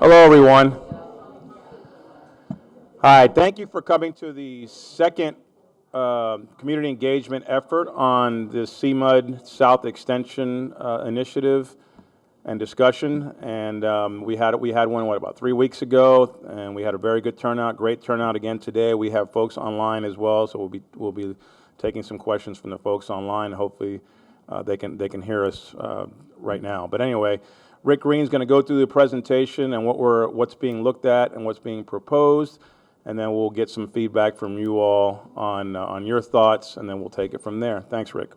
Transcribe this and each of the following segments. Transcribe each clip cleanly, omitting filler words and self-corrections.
Hello, everyone. Hi, thank you for coming to the second community engagement effort on the CMUD South Extension initiative and discussion. And we had one, about 3 weeks ago, and we had a very good turnout, great turnout again today. We have folks online as well, so we'll be taking some questions from the folks online. Hopefully, they can hear us right now. But anyway, Rick Green's going to go through the presentation and what's being looked at and what's being proposed, and then we'll get some feedback from you all on your thoughts, and then we'll take it from there. Thanks, Rick.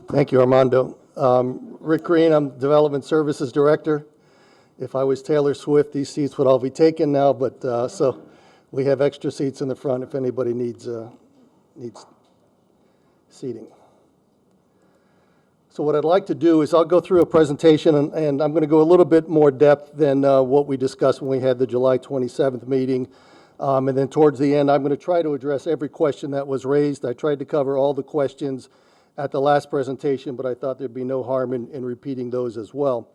Thank you, Armando. Rick Green, I'm Development Services Director. If I was Taylor Swift, these seats would all be taken now, but so we have extra seats in the front if anybody needs seating. So what I'd like to do is I'll go through a presentation, and I'm going to go a little bit more depth than what we discussed when we had the July 27th meeting. And then towards the end, I'm going to try to address every question that was raised. I tried to cover all the questions at the last presentation, but I thought there'd be no harm in repeating those as well.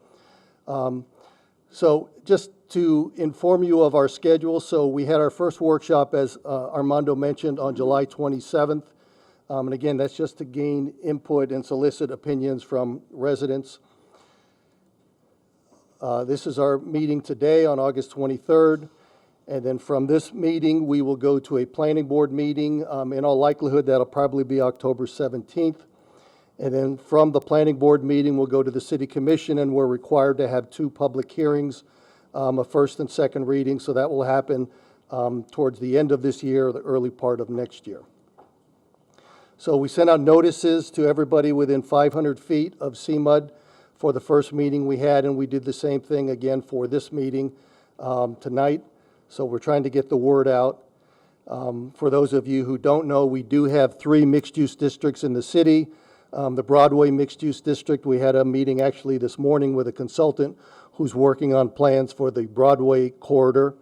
So just to inform you of our schedule, so we had our first workshop, as Armando mentioned, on July 27th. And again, that's just to gain input and solicit opinions from residents. This is our meeting today on August 23rd. And then from this meeting, we will go to a planning board meeting. In all likelihood, that'll probably be October 17th. And then from the planning board meeting, we'll go to the city commission, and we're required to have 2 public hearings, a first and second reading. So that will happen towards the end of this year or the early part of next year. So we sent out notices to everybody within 500 feet of CMUD for the first meeting we had, and we did the same thing again for this meeting tonight. So we're trying to get the word out. For those of you who don't know, we do have 3 mixed-use districts in the city. The Broadway mixed-use district, we had a meeting actually this morning with a consultant who's working on plans for the Broadway corridor.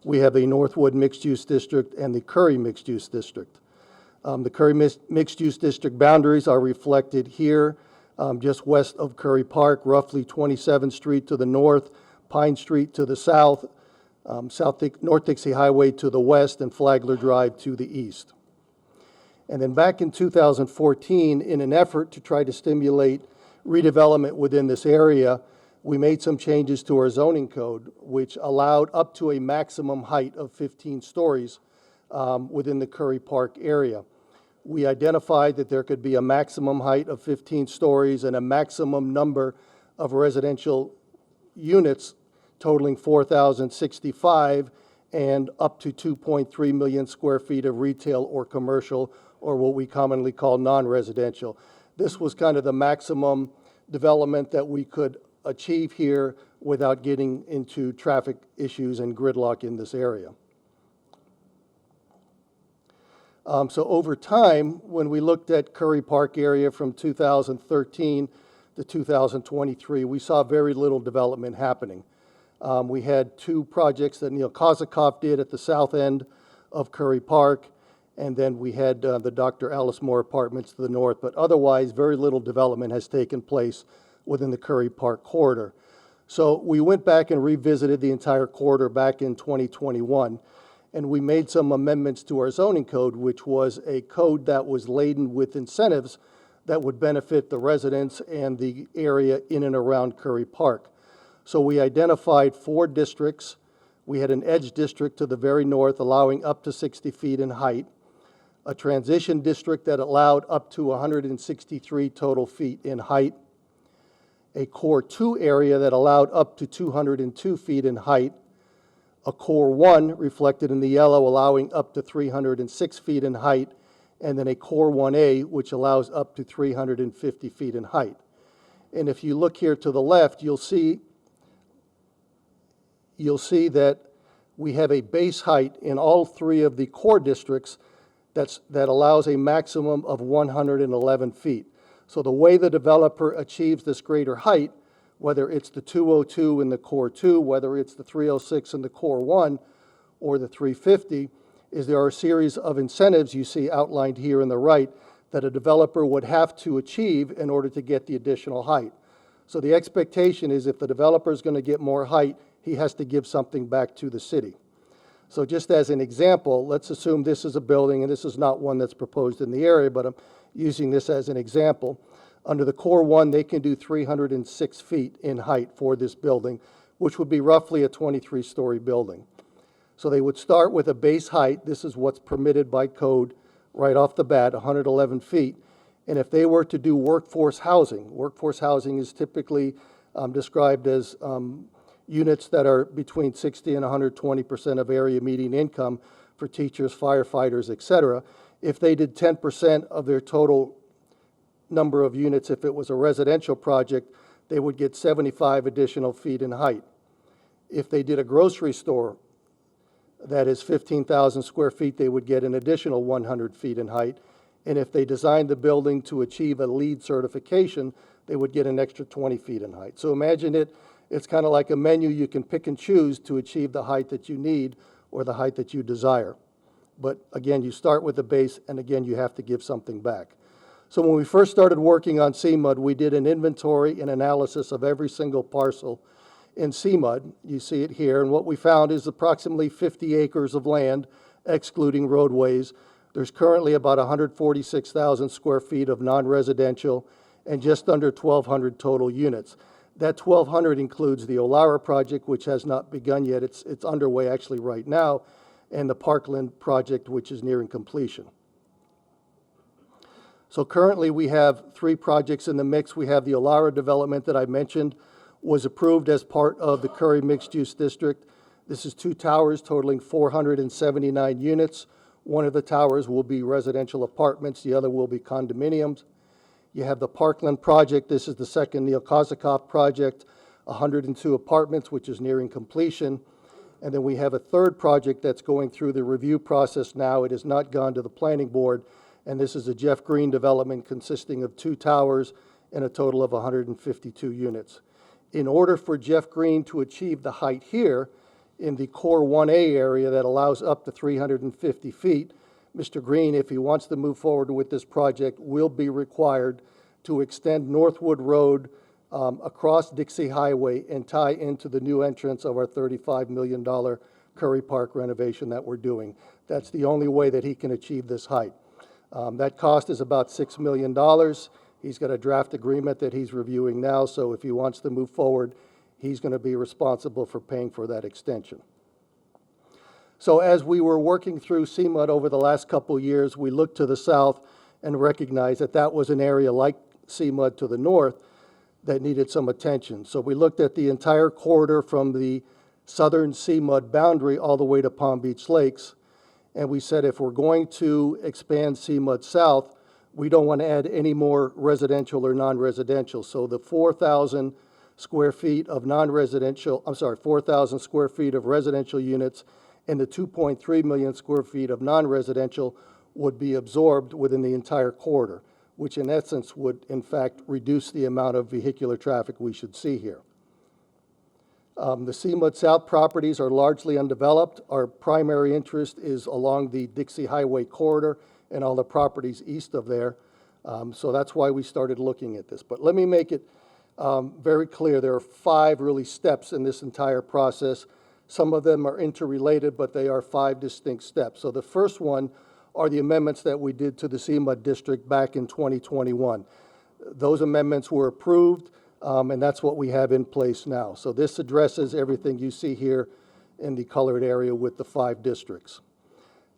We have the Northwood mixed-use district and the Curry mixed-use district. The Curry mixed-use district boundaries are reflected here, just west of Curry Park, roughly 27th Street to the north, Pine Street to the south, North Dixie Highway to the west, and Flagler Drive to the east. And then back in 2014, in an effort to try to stimulate redevelopment within this area, we made some changes to our zoning code, which allowed up to a maximum height of 15 stories within the Curry Park area. We identified that there could be a maximum height of 15 stories and a maximum number of residential units totaling 4,065 and up to 2.3 million square feet of retail or commercial, or what we commonly call non-residential. This was kind of the maximum development that we could achieve here without getting into traffic issues and gridlock in this area. So over time, when we looked at Curry Park area from 2013 to 2023, we saw very little development happening. We had two projects that Neil Kozakov did at the south end of Curry Park, and then we had the Dr. Alice Moore Apartments to the north, but otherwise, very little development has taken place within the Curry Park corridor. So we went back and revisited the entire corridor back in 2021, and we made some amendments to our zoning code, which was a code that was laden with incentives that would benefit the residents and the area in and around Curry Park. So we identified 4 districts. We had an edge district to the very north, allowing up to 60 feet in height, a transition district that allowed up to 163 total feet in height, a Core 2 area that allowed up to 202 feet in height, a Core 1, reflected in the yellow, allowing up to 306 feet in height, and then a Core 1A, which allows up to 350 feet in height. And if you look here to the left, you'll see that we have a base height in all 3 of the core districts that allows a maximum of 111 feet. So the way the developer achieves this greater height, whether it's the 202 in the Core 2, whether it's the 306 in the Core 1, or the 350, is there are a series of incentives you see outlined here in the right that a developer would have to achieve in order to get the additional height. So the expectation is if the developer is going to get more height, he has to give something back to the city. So just as an example, let's assume this is a building, and this is not one that's proposed in the area, but I'm using this as an example. Under the Core 1, they can do 306 feet in height for this building, which would be roughly a 23-story building. So they would start with a base height. This is what's permitted by code right off the bat, 111 feet. And if they were to do workforce housing is typically described as units that are between 60 and 120% of area median income for teachers, firefighters, et cetera. If they did 10% of their total number of units, if it was a residential project, they would get 75 additional feet in height. If they did a grocery store, that is 15,000 square feet, they would get an additional 100 feet in height. And if they designed the building to achieve a LEED certification, they would get an extra 20 feet in height. So imagine it's kind of like a menu you can pick and choose to achieve the height that you need or the height that you desire. But again, you start with the base, and again, you have to give something back. So when we first started working on CMUD, we did an inventory and analysis of every single parcel in CMUD. You see it here, and what we found is approximately 50 acres of land, excluding roadways. There's currently about 146,000 square feet of non-residential and just under 1,200 total units. That 1,200 includes the Olara project, which has not begun yet. It's underway actually right now, and the Parkland project, which is nearing completion. So currently we have 3 projects in the mix. We have the Olara development that I mentioned was approved as part of the Curry Mixed Use District. This is 2 towers totaling 479 units. One of the towers will be residential apartments. The other will be condominiums. You have the Parkland project. This is the second Neil Kozakov project, 102 apartments, which is nearing completion. And then we have a third project that's going through the review process now. It has not gone to the planning board. And this is a Jeff Green development consisting of 2 towers and a total of 152 units. In order for Jeff Green to achieve the height here in the Core 1A area that allows up to 350 feet, Mr. Green, if he wants to move forward with this project, will be required to extend Northwood Road across Dixie Highway and tie into the new entrance of our $35 million Curry Park renovation that we're doing. That's the only way that he can achieve this height. That cost is about $6 million. He's got a draft agreement that he's reviewing now, so if he wants to move forward, he's going to be responsible for paying for that extension. So as we were working through CMUD over the last couple years, we looked to the south and recognized that that was an area like CMUD to the north that needed some attention. So we looked at the entire corridor from the southern CMUD boundary all the way to Palm Beach Lakes, and we said if we're going to expand CMUD south, we don't want to add any more residential or non-residential. So the 4,000 square feet of non-residential, 4,000 square feet of residential units and the 2.3 million square feet of non-residential would be absorbed within the entire corridor, which in essence would, in fact, reduce the amount of vehicular traffic we should see here. The CMUD South properties are largely undeveloped. Our primary interest is along the Dixie Highway corridor and all the properties east of there. So that's why we started looking at this. But let me make it very clear. There are 5 really steps in this entire process. Some of them are interrelated, but they are 5 distinct steps. So the first one are the amendments that we did to the CMUD district back in 2021. Those amendments were approved, and that's what we have in place now. So this addresses everything you see here in the colored area with the 5 districts.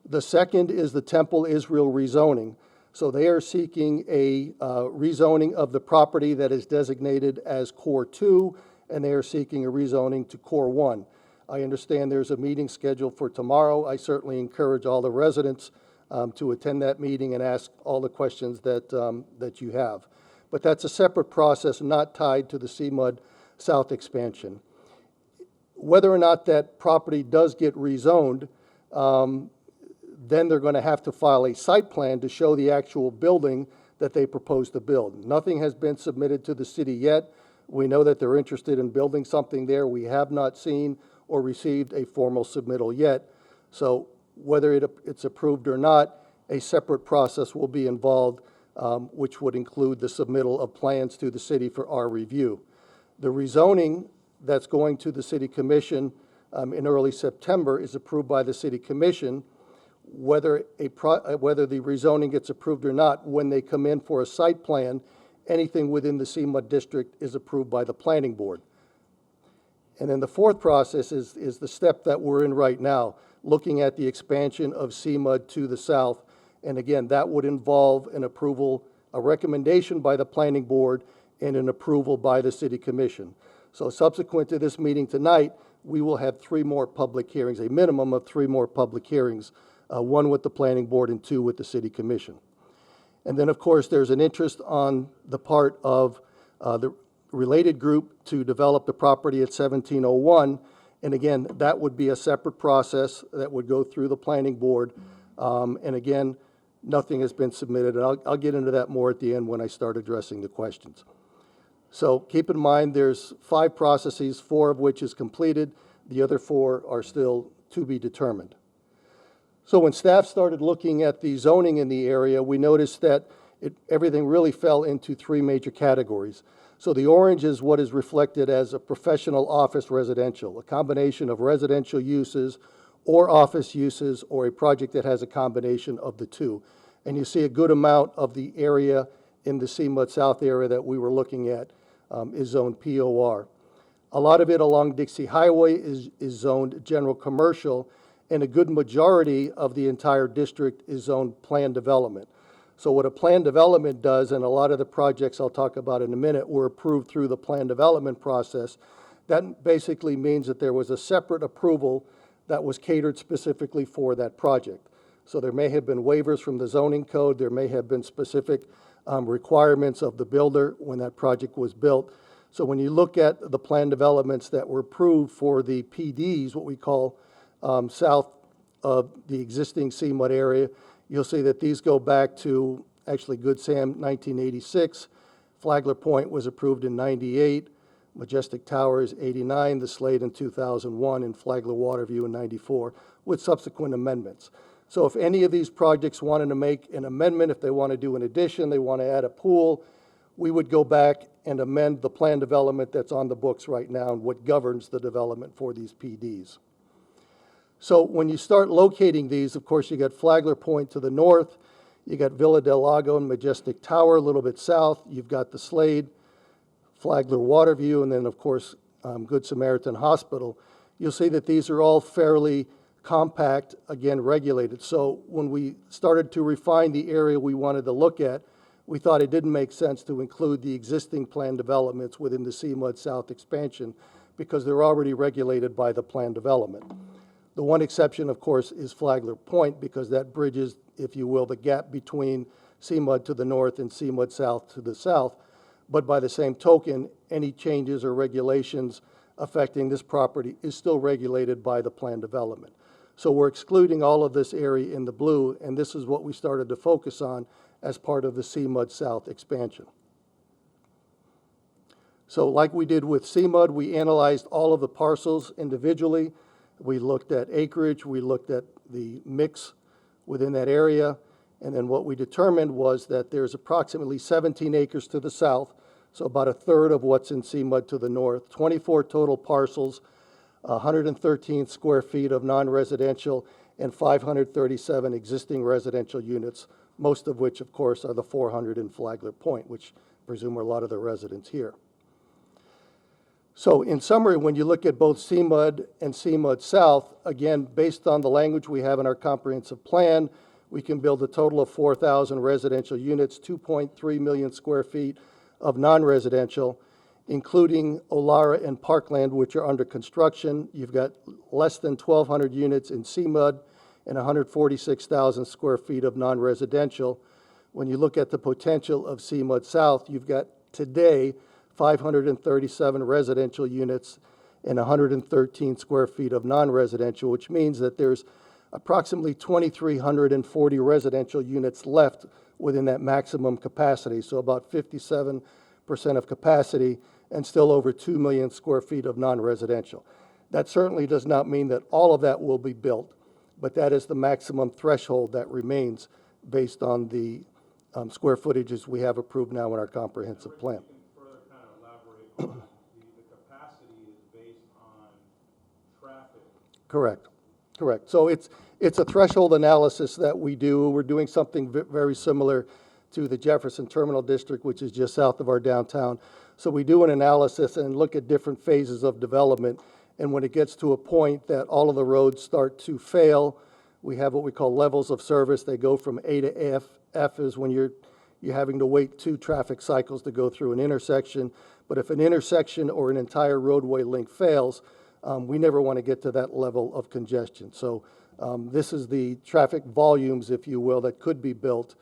The second is the Temple Israel rezoning. So they are seeking a rezoning of the property that is designated as Core 2, and they are seeking a rezoning to Core 1. I understand there's a meeting scheduled for tomorrow. I certainly encourage all the residents to attend that meeting and ask all the questions that you have. But that's a separate process not tied to the CMUD South expansion. Whether or not that property does get rezoned, then they're going to have to file a site plan to show the actual building that they propose to build. Nothing has been submitted to the city yet. We know that they're interested in building something there. We have not seen or received a formal submittal yet. So whether it's approved or not, a separate process will be involved, which would include the submittal of plans to the city for our review. The rezoning that's going to the City Commission in early September is approved by the City Commission. Whether the rezoning gets approved or not, when they come in for a site plan, anything within the CMUD district is approved by the Planning Board. And then the fourth process is the step that we're in right now, looking at the expansion of CMUD to the south. And again, that would involve an approval, a recommendation by the Planning Board, and an approval by the City Commission. So subsequent to this meeting tonight, we will have 3 more public hearings, a minimum of 3 more public hearings, 1 with the Planning Board and 2 with the City Commission. And then, of course, there's an interest on the part of the related group to develop the property at 1701. And again, that would be a separate process that would go through the Planning Board. And again, nothing has been submitted. And I'll get into that more at the end when I start addressing the questions. So keep in mind there's 5 processes, 4 of which is completed. The other 4 are still to be determined. So when staff started looking at the zoning in the area, we noticed that everything really fell into 3 major categories. So the orange is what is reflected as a professional office residential, a combination of residential uses or office uses, or a project that has a combination of the 2. And you see a good amount of the area in the CMUD South area that we were looking at is zoned POR. A lot of it along Dixie Highway is zoned general commercial, and a good majority of the entire district is zoned planned development. So what a planned development does, and a lot of the projects I'll talk about in a minute were approved through the planned development process, that basically means that there was a separate approval that was catered specifically for that project. So there may have been waivers from the zoning code, there may have been specific requirements of the builder when that project was built. So when you look at the planned developments that were approved for the PDs, what we call south of the existing CMUD area, you'll see that these go back to actually Good Sam 1986. Flagler Point was approved in 98. Majestic Towers 89, the Slade in 2001, and Flagler Waterview in 94, with subsequent amendments. So if any of these projects wanted to make an amendment, if they want to do an addition, they want to add a pool, we would go back and amend the plan development that's on the books right now and what governs the development for these PDs. So when you start locating these, of course, you got Flagler Point to the north, you got Villa del Lago and Majestic Tower a little bit south, you've got the Slade, Flagler Waterview, and then, of course, Good Samaritan Hospital. You'll see that these are all fairly compact, again, regulated. So when we started to refine the area we wanted to look at, we thought it didn't make sense to include the existing planned developments within the CMUD South expansion because they're already regulated by the planned development. The one exception, of course, is Flagler Point because that bridges, if you will, the gap between CMUD to the north and CMUD South to the south. But by the same token, any changes or regulations affecting this property is still regulated by the planned development. So we're excluding all of this area in the blue, and this is what we started to focus on as part of the CMUD South expansion. So like we did with CMUD, we analyzed all of the parcels individually. We looked at acreage, we looked at the mix within that area, and then what we determined was that there's approximately 17 acres to the south, so about a third of what's in CMUD to the north, 24 total parcels, 113 square feet of non-residential, and 537 existing residential units, most of which, of course, are the 400 in Flagler Point, which I presume are a lot of the residents here. So in summary, when you look at both CMUD and CMUD South, again, based on the language we have in our comprehensive plan, we can build a total of 4,000 residential units, 2.3 million square feet of non-residential, including Olara and Parkland, which are under construction. You've got less than 1,200 units in CMUD and 146,000 square feet of non-residential. When you look at the potential of CMUD South, you've got today 537 residential units and 113 square feet of non-residential, which means that there's approximately 2,340 residential units left within that maximum capacity, so about 57% of capacity, and still over 2 million square feet of non-residential. That certainly does not mean that all of that will be built, but that is the maximum threshold that remains based on the square footages we have approved now in our comprehensive plan. Further kind of elaborate, the capacity is based on traffic. Correct. Correct. So it's a threshold analysis that we do. We're doing something very similar to the Jefferson Terminal District, which is just south of our downtown. So we do an analysis and look at different phases of development. And when it gets to a point that all of the roads start to fail, we have what we call levels of service. They go from A to F. F is when you're having to wait 2 traffic cycles to go through an intersection. But if an intersection or an entire roadway link fails, we never want to get to that level of congestion. So this is the traffic volumes, if you will, that could be built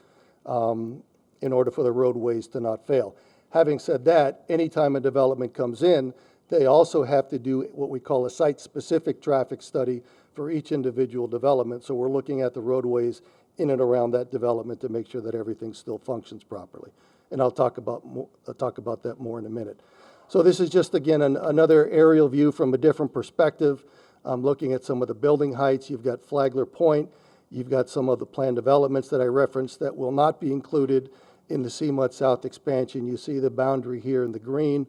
in order for the roadways to not fail. Having said that, anytime a development comes in, they also have to do what we call a site-specific traffic study for each individual development. So we're looking at the roadways in and around that development to make sure that everything still functions properly. And I'll talk about that more in a minute. So this is just, again, another aerial view from a different perspective, looking at some of the building heights. You've got Flagler Point. You've got some of the planned developments that I referenced that will not be included in the CMUD South expansion. You see the boundary here in the green.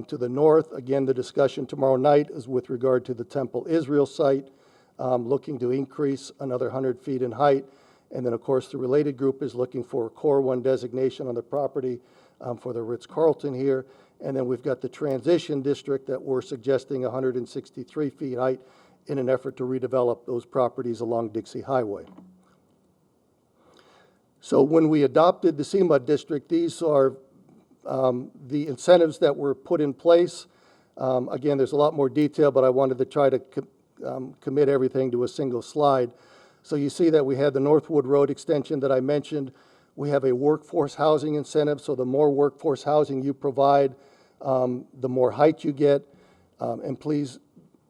To the north, again, the discussion tomorrow night is with regard to the Temple Israel site, looking to increase another 100 feet in height. And then, of course, the related group is looking for a Core 1 designation on the property for the Ritz-Carlton here. And then we've got the transition district that we're suggesting 163 feet height in an effort to redevelop those properties along Dixie Highway. So when we adopted the CMUD district, these are the incentives that were put in place. Again, there's a lot more detail, but I wanted to try to commit everything to a single slide. So you see that we had the Northwood Road extension that I mentioned. We have a workforce housing incentive, so the more workforce housing you provide, the more height you get. And please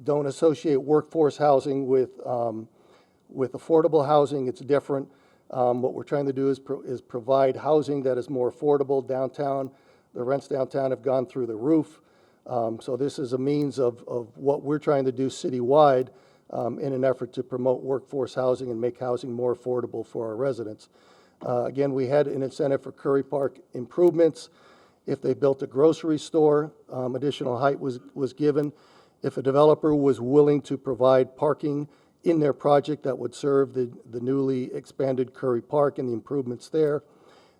don't associate workforce housing with affordable housing. It's different. What we're trying to do is provide housing that is more affordable downtown. The rents downtown have gone through the roof. So this is a means of what we're trying to do citywide in an effort to promote workforce housing and make housing more affordable for our residents. Again, we had an incentive for Curry Park improvements. If they built a grocery store, additional height was given. If a developer was willing to provide parking in their project that would serve the newly expanded Curry Park and the improvements there.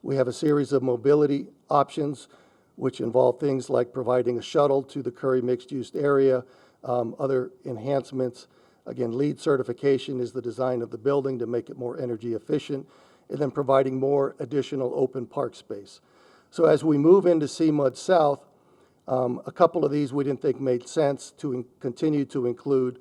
We have a series of mobility options, which involve things like providing a shuttle to the Curry mixed-use area, other enhancements. Again, LEED certification is the design of the building to make it more energy efficient, and then providing more additional open park space. So as we move into CMUD South, a couple of these we didn't think made sense to continue to include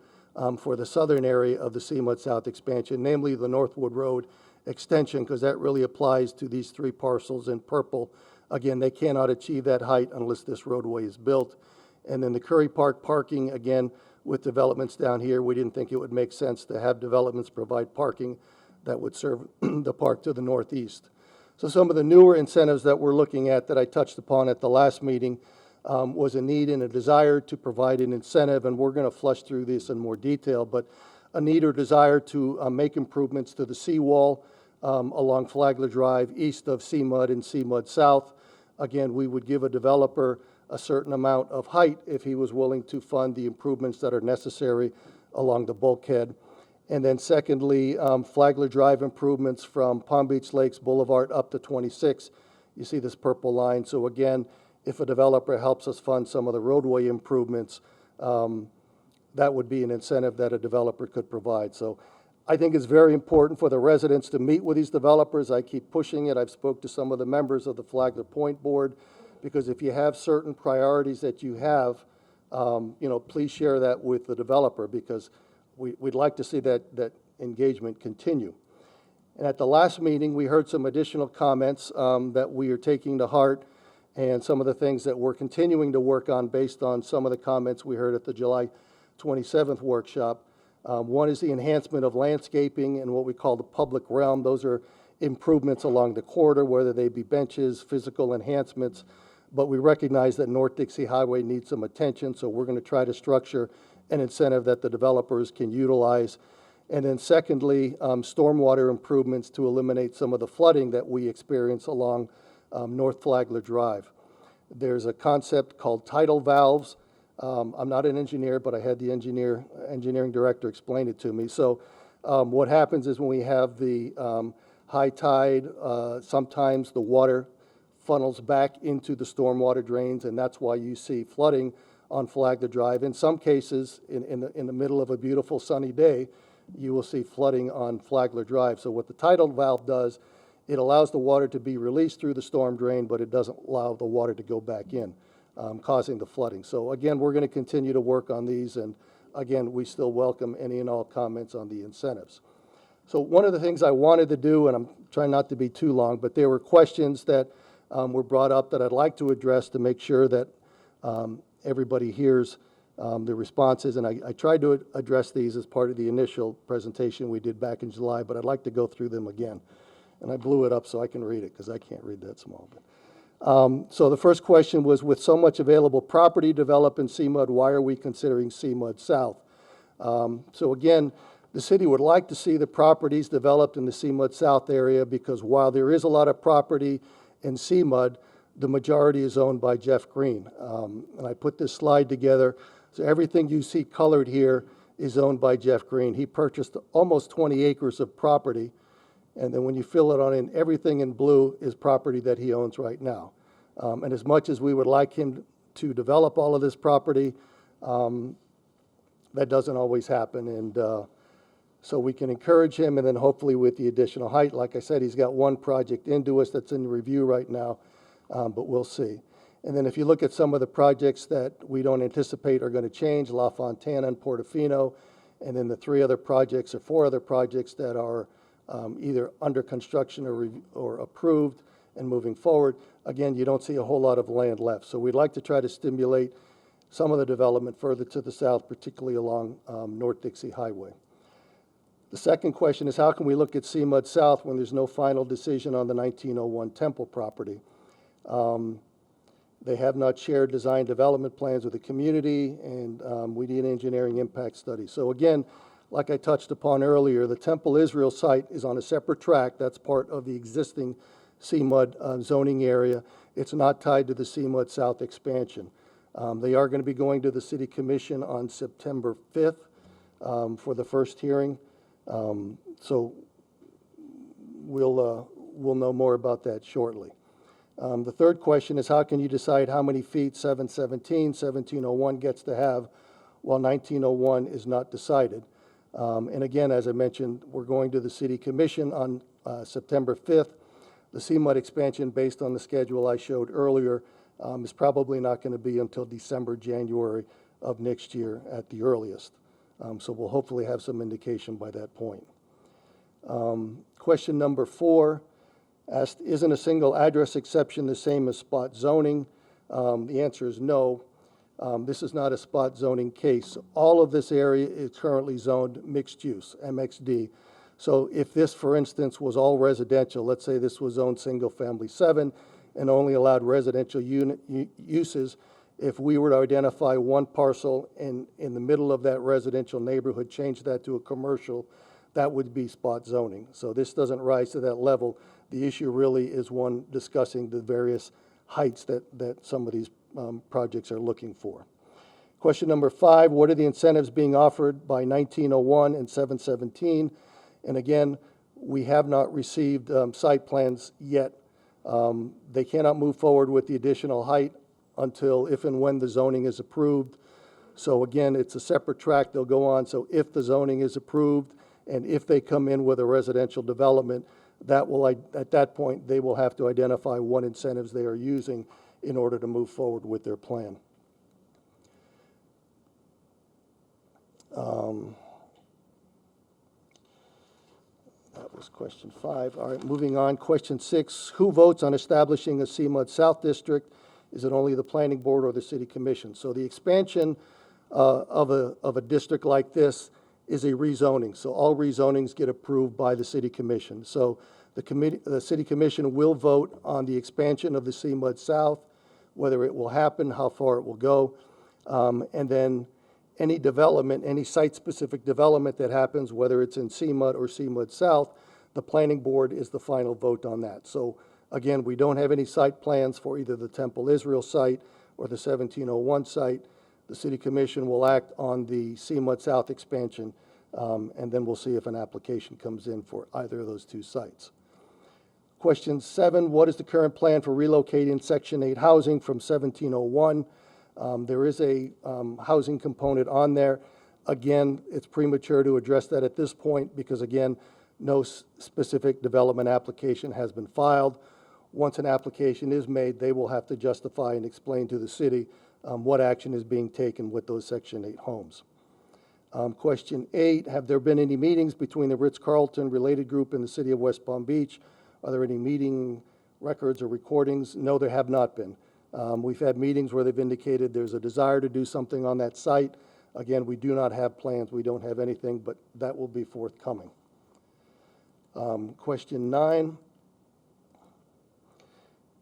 for the southern area of the CMUD South expansion, namely the Northwood Road extension, because that really applies to these 3 parcels in purple. Again, they cannot achieve that height unless this roadway is built. And then the Curry Park parking, again, with developments down here, we didn't think it would make sense to have developments provide parking that would serve the park to the northeast. So some of the newer incentives that we're looking at that I touched upon at the last meeting was a need and a desire to provide an incentive, and we're going to flush through this in more detail, but a need or desire to make improvements to the seawall along Flagler Drive east of CMUD and CMUD South. Again, we would give a developer a certain amount of height if he was willing to fund the improvements that are necessary along the bulkhead. And then secondly, Flagler Drive improvements from Palm Beach Lakes Boulevard up to 26. You see this purple line. So again, if a developer helps us fund some of the roadway improvements, that would be an incentive that a developer could provide. So I think it's very important for the residents to meet with these developers. I keep pushing it. I've spoke to some of the members of the Flagler Point Board, because if you have certain priorities that you have, please share that with the developer, because we'd like to see that engagement continue. And at the last meeting, we heard some additional comments that we are taking to heart, and some of the things that we're continuing to work on based on some of the comments we heard at the July 27th workshop. One is the enhancement of landscaping and what we call the public realm. Those are improvements along the corridor, whether they be benches, physical enhancements, but we recognize that North Dixie Highway needs some attention, so we're going to try to structure an incentive that the developers can utilize. And then secondly, stormwater improvements to eliminate some of the flooding that we experience along North Flagler Drive. There's a concept called tidal valves. I'm not an engineer, but I had the engineering director explain it to me. So what happens is when we have the high tide, sometimes the water funnels back into the stormwater drains, and that's why you see flooding on Flagler Drive. In some cases, in the middle of a beautiful sunny day, you will see flooding on Flagler Drive. So what the tidal valve does, it allows the water to be released through the storm drain, but it doesn't allow the water to go back in, causing the flooding. So again, we're going to continue to work on these, and again, we still welcome any and all comments on the incentives. So one of the things I wanted to do, and I'm trying not to be too long, but there were questions that were brought up that I'd like to address to make sure that everybody hears the responses, and I tried to address these as part of the initial presentation we did back in July, but I'd like to go through them again. And I blew it up so I can read it, because I can't read that small. So the first question was, with so much available property developed in CMUD, why are we considering CMUD South? So again, the city would like to see the properties developed in the CMUD South area, because while there is a lot of property in CMUD, the majority is owned by Jeff Green. And I put this slide together. So everything you see colored here is owned by Jeff Green. He purchased almost 20 acres of property, and then when you fill it on in, everything in blue is property that he owns right now. And as much as we would like him to develop all of this property, that doesn't always happen. And so we can encourage him, and then hopefully with the additional height, like I said, he's got one project into us that's in review right now, but we'll see. And then if you look at some of the projects that we don't anticipate are going to change, La Fontana and Portofino, and then the four other projects that are either under construction or approved and moving forward, again, you don't see a whole lot of land left. So we'd like to try to stimulate some of the development further to the south, particularly along North Dixie Highway. The second question is, how can we look at CMUD South when there's no final decision on the 1901 Temple property? They have not shared design development plans with the community, and we need an engineering impact study. So again, like I touched upon earlier, the Temple Israel site is on a separate track. That's part of the existing CMUD zoning area. It's not tied to the CMUD South expansion. They are going to be going to the City Commission on September 5th for the first hearing. So we'll know more about that shortly. The third question is, how can you decide how many feet 717, 1701 gets to have while 1901 is not decided? And again, as I mentioned, we're going to the City Commission on September 5th. The CMUD expansion, based on the schedule I showed earlier, is probably not going to be until December, January of next year at the earliest. So we'll hopefully have some indication by that point. Question number 4 asked, isn't a single address exception the same as spot zoning? The answer is no. This is not a spot zoning case. All of this area is currently zoned mixed use, MXD. So if this, for instance, was all residential, let's say this was zoned single-family 7 and only allowed residential uses, if we were to identify one parcel in the middle of that residential neighborhood, change that to a commercial, that would be spot zoning. So this doesn't rise to that level. The issue really is one discussing the various heights that some of these projects are looking for. Question number 5, what are the incentives being offered by 1901 and 717? And again, we have not received site plans yet. They cannot move forward with the additional height until if and when the zoning is approved. So again, it's a separate track they'll go on. So if the zoning is approved and if they come in with a residential development, that will, at that point, they will have to identify what incentives they are using in order to move forward with their plan. That was question 5. All right, moving on. Question 6, who votes on establishing a CMUD South District? Is it only the planning board or the city commission? So the expansion of a district like this is a rezoning. So all rezonings get approved by the city commission. So the city commission will vote on the expansion of the CMUD South, whether it will happen, how far it will go, and then any development, any site-specific development that happens, whether it's in CMUD or CMUD South, the planning board is the final vote on that. So again, we don't have any site plans for either the Temple Israel site or the 1701 site. The city commission will act on the CMUD South expansion, and then we'll see if an application comes in for either of those two sites. Question 7, what is the current plan for relocating Section 8 housing from 1701? There is a housing component on there. Again, it's premature to address that at this point because, again, no specific development application has been filed. Once an application is made, they will have to justify and explain to the city what action is being taken with those Section 8 homes. Question 8, have there been any meetings between the Ritz-Carlton related group and the city of West Palm Beach? Are there any meeting records or recordings? No, there have not been. We've had meetings where they've indicated there's a desire to do something on that site. Again, we do not have plans. We don't have anything, but that will be forthcoming. Question 9.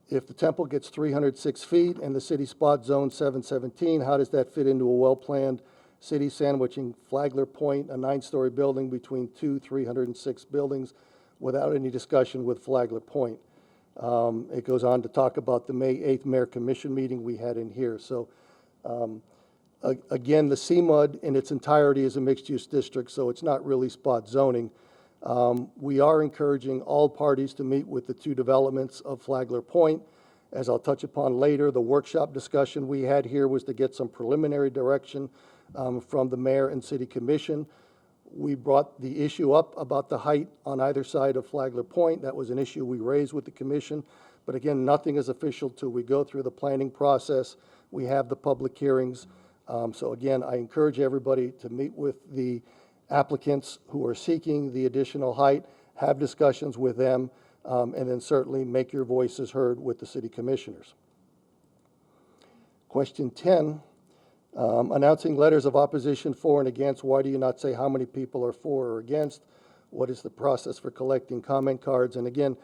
If the temple gets 306 feet and the city spot zone 717, how does that fit into a well-planned city sandwiching Flagler Point, a 9-story building between 306 buildings without any discussion with Flagler Point? It goes on to talk about the May 8th Mayor Commission meeting we had in here. So again, the CMUD in its entirety is a mixed-use district, so it's not really spot zoning. We are encouraging all parties to meet with the two developments of Flagler Point. As I'll touch upon later, the workshop discussion we had here was to get some preliminary direction from the mayor and city commission. We brought the issue up about the height on either side of Flagler Point. That was an issue we raised with the commission. But again, nothing is official till we go through the planning process. We have the public hearings. So again, I encourage everybody to meet with the applicants who are seeking the additional height, have discussions with them, and then certainly make your voices heard with the city commissioners. Question 10. Announcing letters of opposition for and against. Why do you not say how many people are for or against? What is the process for collecting comment cards? And again,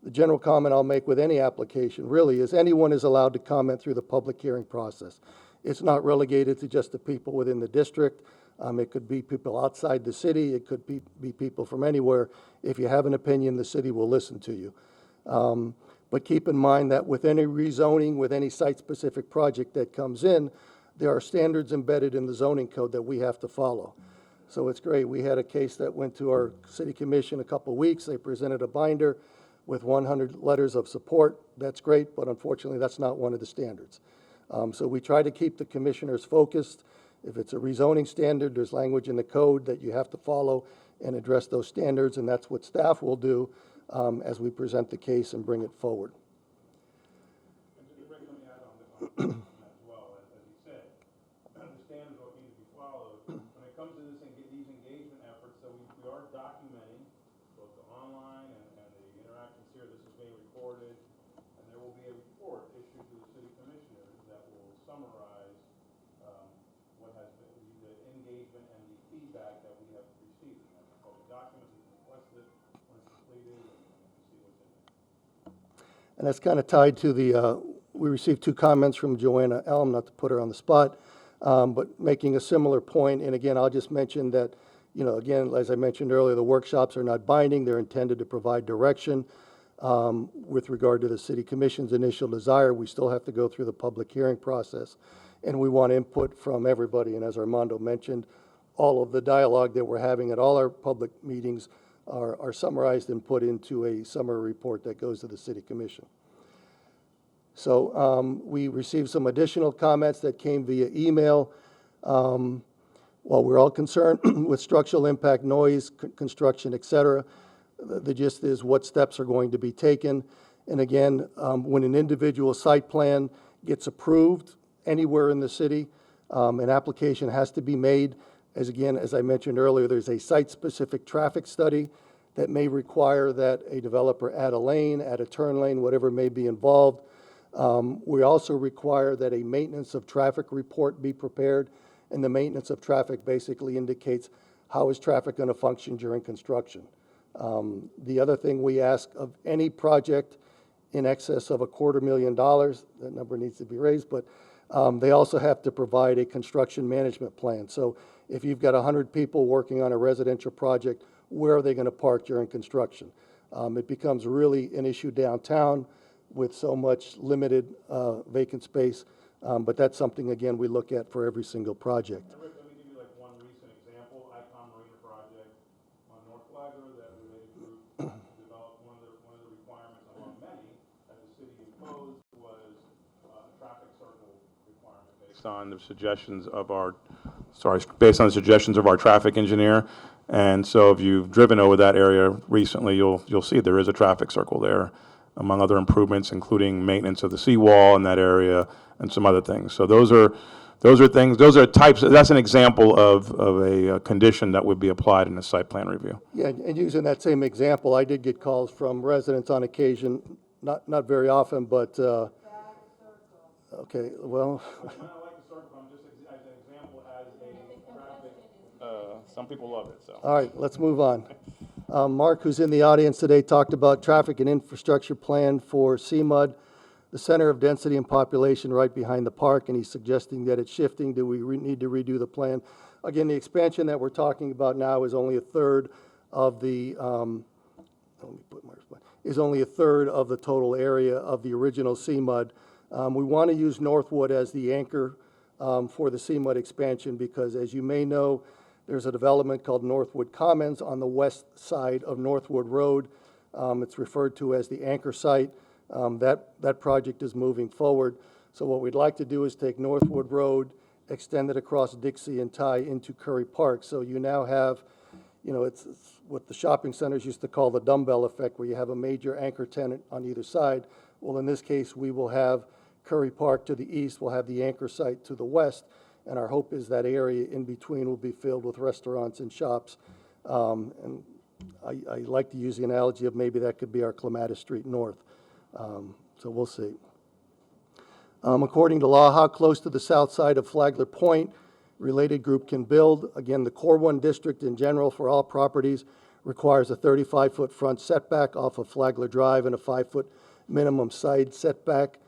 the general comment I'll make with any application really is anyone is allowed to comment through the public hearing process. It's not relegated to just the people within the district. It could be people outside the city. It could be people from anywhere. If you have an opinion, the city will listen to you. But keep in mind that with any rezoning, with any site-specific project that comes in, there are standards embedded in the zoning code that we have to follow. So it's great. We had a case that went to our city commission a couple of weeks. They presented a binder with 100 letters of support. That's great, but unfortunately, that's not one of the standards. So we try to keep the commissioners focused. If it's a rezoning standard, there's language in the code that you have to follow and address those standards, and that's what staff will do as we present the case and bring it forward. Documenting both the online and the interactions here. This is being recorded, and there will be a report issued to the city commissioners that will summarize And that's kind of tied to the, we received 2 comments from Joanna Elm, not to put her on the spot, but making a similar point. And again, I'll just mention that, you know, again, as I mentioned earlier, the workshops are not binding. They're intended to provide direction. With regard to the City Commission's initial desire, we still have to go through the public hearing process. And we want input from everybody. And as Armando mentioned, all of the dialogue that we're having at all our public meetings are summarized and put into a summary report that goes to the City Commission. So we received some additional comments that came via email. While we're all concerned with structural impact, noise, construction, et cetera, the gist is what steps are going to be taken. And again, when an individual site plan gets approved anywhere in the city, an application has to be made. As I mentioned earlier, there's a site-specific traffic study that may require that a developer add a lane, add a turn lane, whatever may be involved. We also require that a maintenance of traffic report be prepared, and the maintenance of traffic basically indicates how is traffic going to function during construction. The other thing we ask of any project in excess of $250,000, that number needs to be raised, but they also have to provide a construction management plan. So if you've got 100 people working on a residential project, where are they going to park during construction? It becomes really an issue downtown with so much limited vacant space, but that's something, again, we look at for every single project. Rick, let me give you like one recent example. Icon Marina project on North Flagler that we made a group develop. One of the requirements among many that the city imposed was a traffic circle requirement based on the suggestions of our traffic engineer. And so if you've driven over that area recently, you'll see there is a traffic circle there, among other improvements, including maintenance of the seawall in that area and some other things. So those are types, that's an example of a condition that would be applied in a site plan review. Yeah, and using that same example, I did get calls from residents on occasion, not very often, but, okay, well. I like the circle, I'm just as an example as a traffic, some people love it, so. All right, let's move on. Mark, who's in the audience today, talked about traffic and infrastructure plan for CMUD, the center of density and population right behind the park, and he's suggesting that it's shifting. Do we need to redo the plan? Again, the expansion that we're talking about now is only a third of the, is only a third of the total area of the original CMUD. We want to use Northwood as the anchor for the CMUD expansion because, as you may know, there's a development called Northwood Commons on the west side of Northwood Road. It's referred to as the anchor site. That project is moving forward. So what we'd like to do is take Northwood Road, extend it across Dixie, and tie into Curry Park. So you now have, you know, it's what the shopping centers used to call the dumbbell effect, where you have a major anchor tenant on either side. Well, in this case, we will have Curry Park to the east, we'll have the anchor site to the west, and our hope is that area in between will be filled with restaurants and shops. And I like to use the analogy of maybe that could be our Clematis Street North. So we'll see. According to law, how close to the south side of Flagler Point related group can build? Again, the Core 1 district in general for all properties requires a 35-foot front setback off of Flagler Drive and a 5-foot minimum side setback.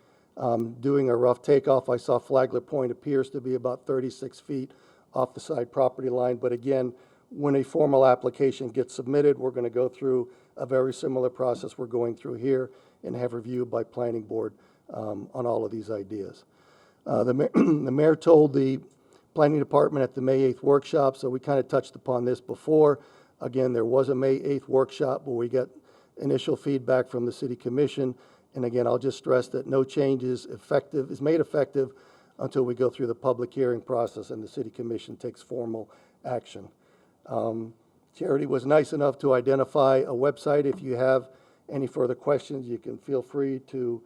Doing a rough takeoff, I saw Flagler Point appears to be about 36 feet off the side property line. But again, when a formal application gets submitted, we're going to go through a very similar process we're going through here and have review by planning board on all of these ideas. The mayor told the planning department at the May 8th workshop, so we kind of touched upon this before. Again, there was a May 8th workshop where we got initial feedback from the city commission. And again, I'll just stress that no change is made effective until we go through the public hearing process and the city commission takes formal action. Charity was nice enough to identify a website. If you have any further questions, you can feel free to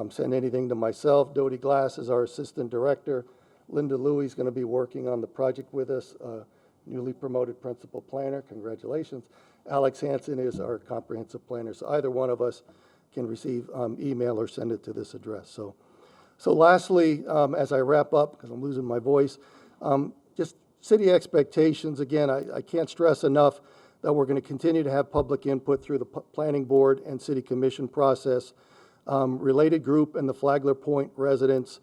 send anything to myself. Dodie Glass is our assistant director. Linda Louie is going to be working on the project with us, newly promoted principal planner. Congratulations. Alex Hansen is our comprehensive planner. So either one of us can receive email or send it to this address. So lastly, as I wrap up, because I'm losing my voice, just city expectations. Again, I can't stress enough that we're going to continue to have public input through the planning board and city commission process. Related group and the Flagler Point residents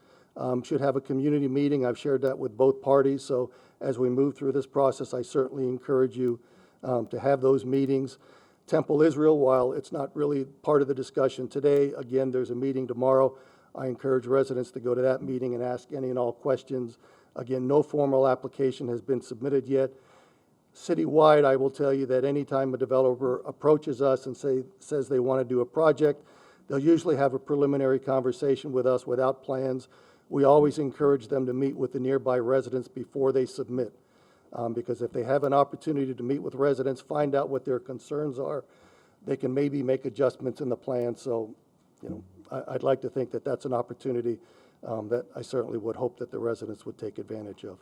should have a community meeting. I've shared that with both parties, so as we move through this process, I certainly encourage you to have those meetings. Temple Israel, while it's not really part of the discussion today, again, there's a meeting tomorrow. I encourage residents to go to that meeting and ask any and all questions. Again, no formal application has been submitted yet. Citywide, I will tell you that anytime a developer approaches us and says they want to do a project, they'll usually have a preliminary conversation with us without plans. We always encourage them to meet with the nearby residents before they submit. Because if they have an opportunity to meet with residents, find out what their concerns are, they can maybe make adjustments in the plan. So, I'd like to think that that's an opportunity that I certainly would hope that the residents would take advantage of.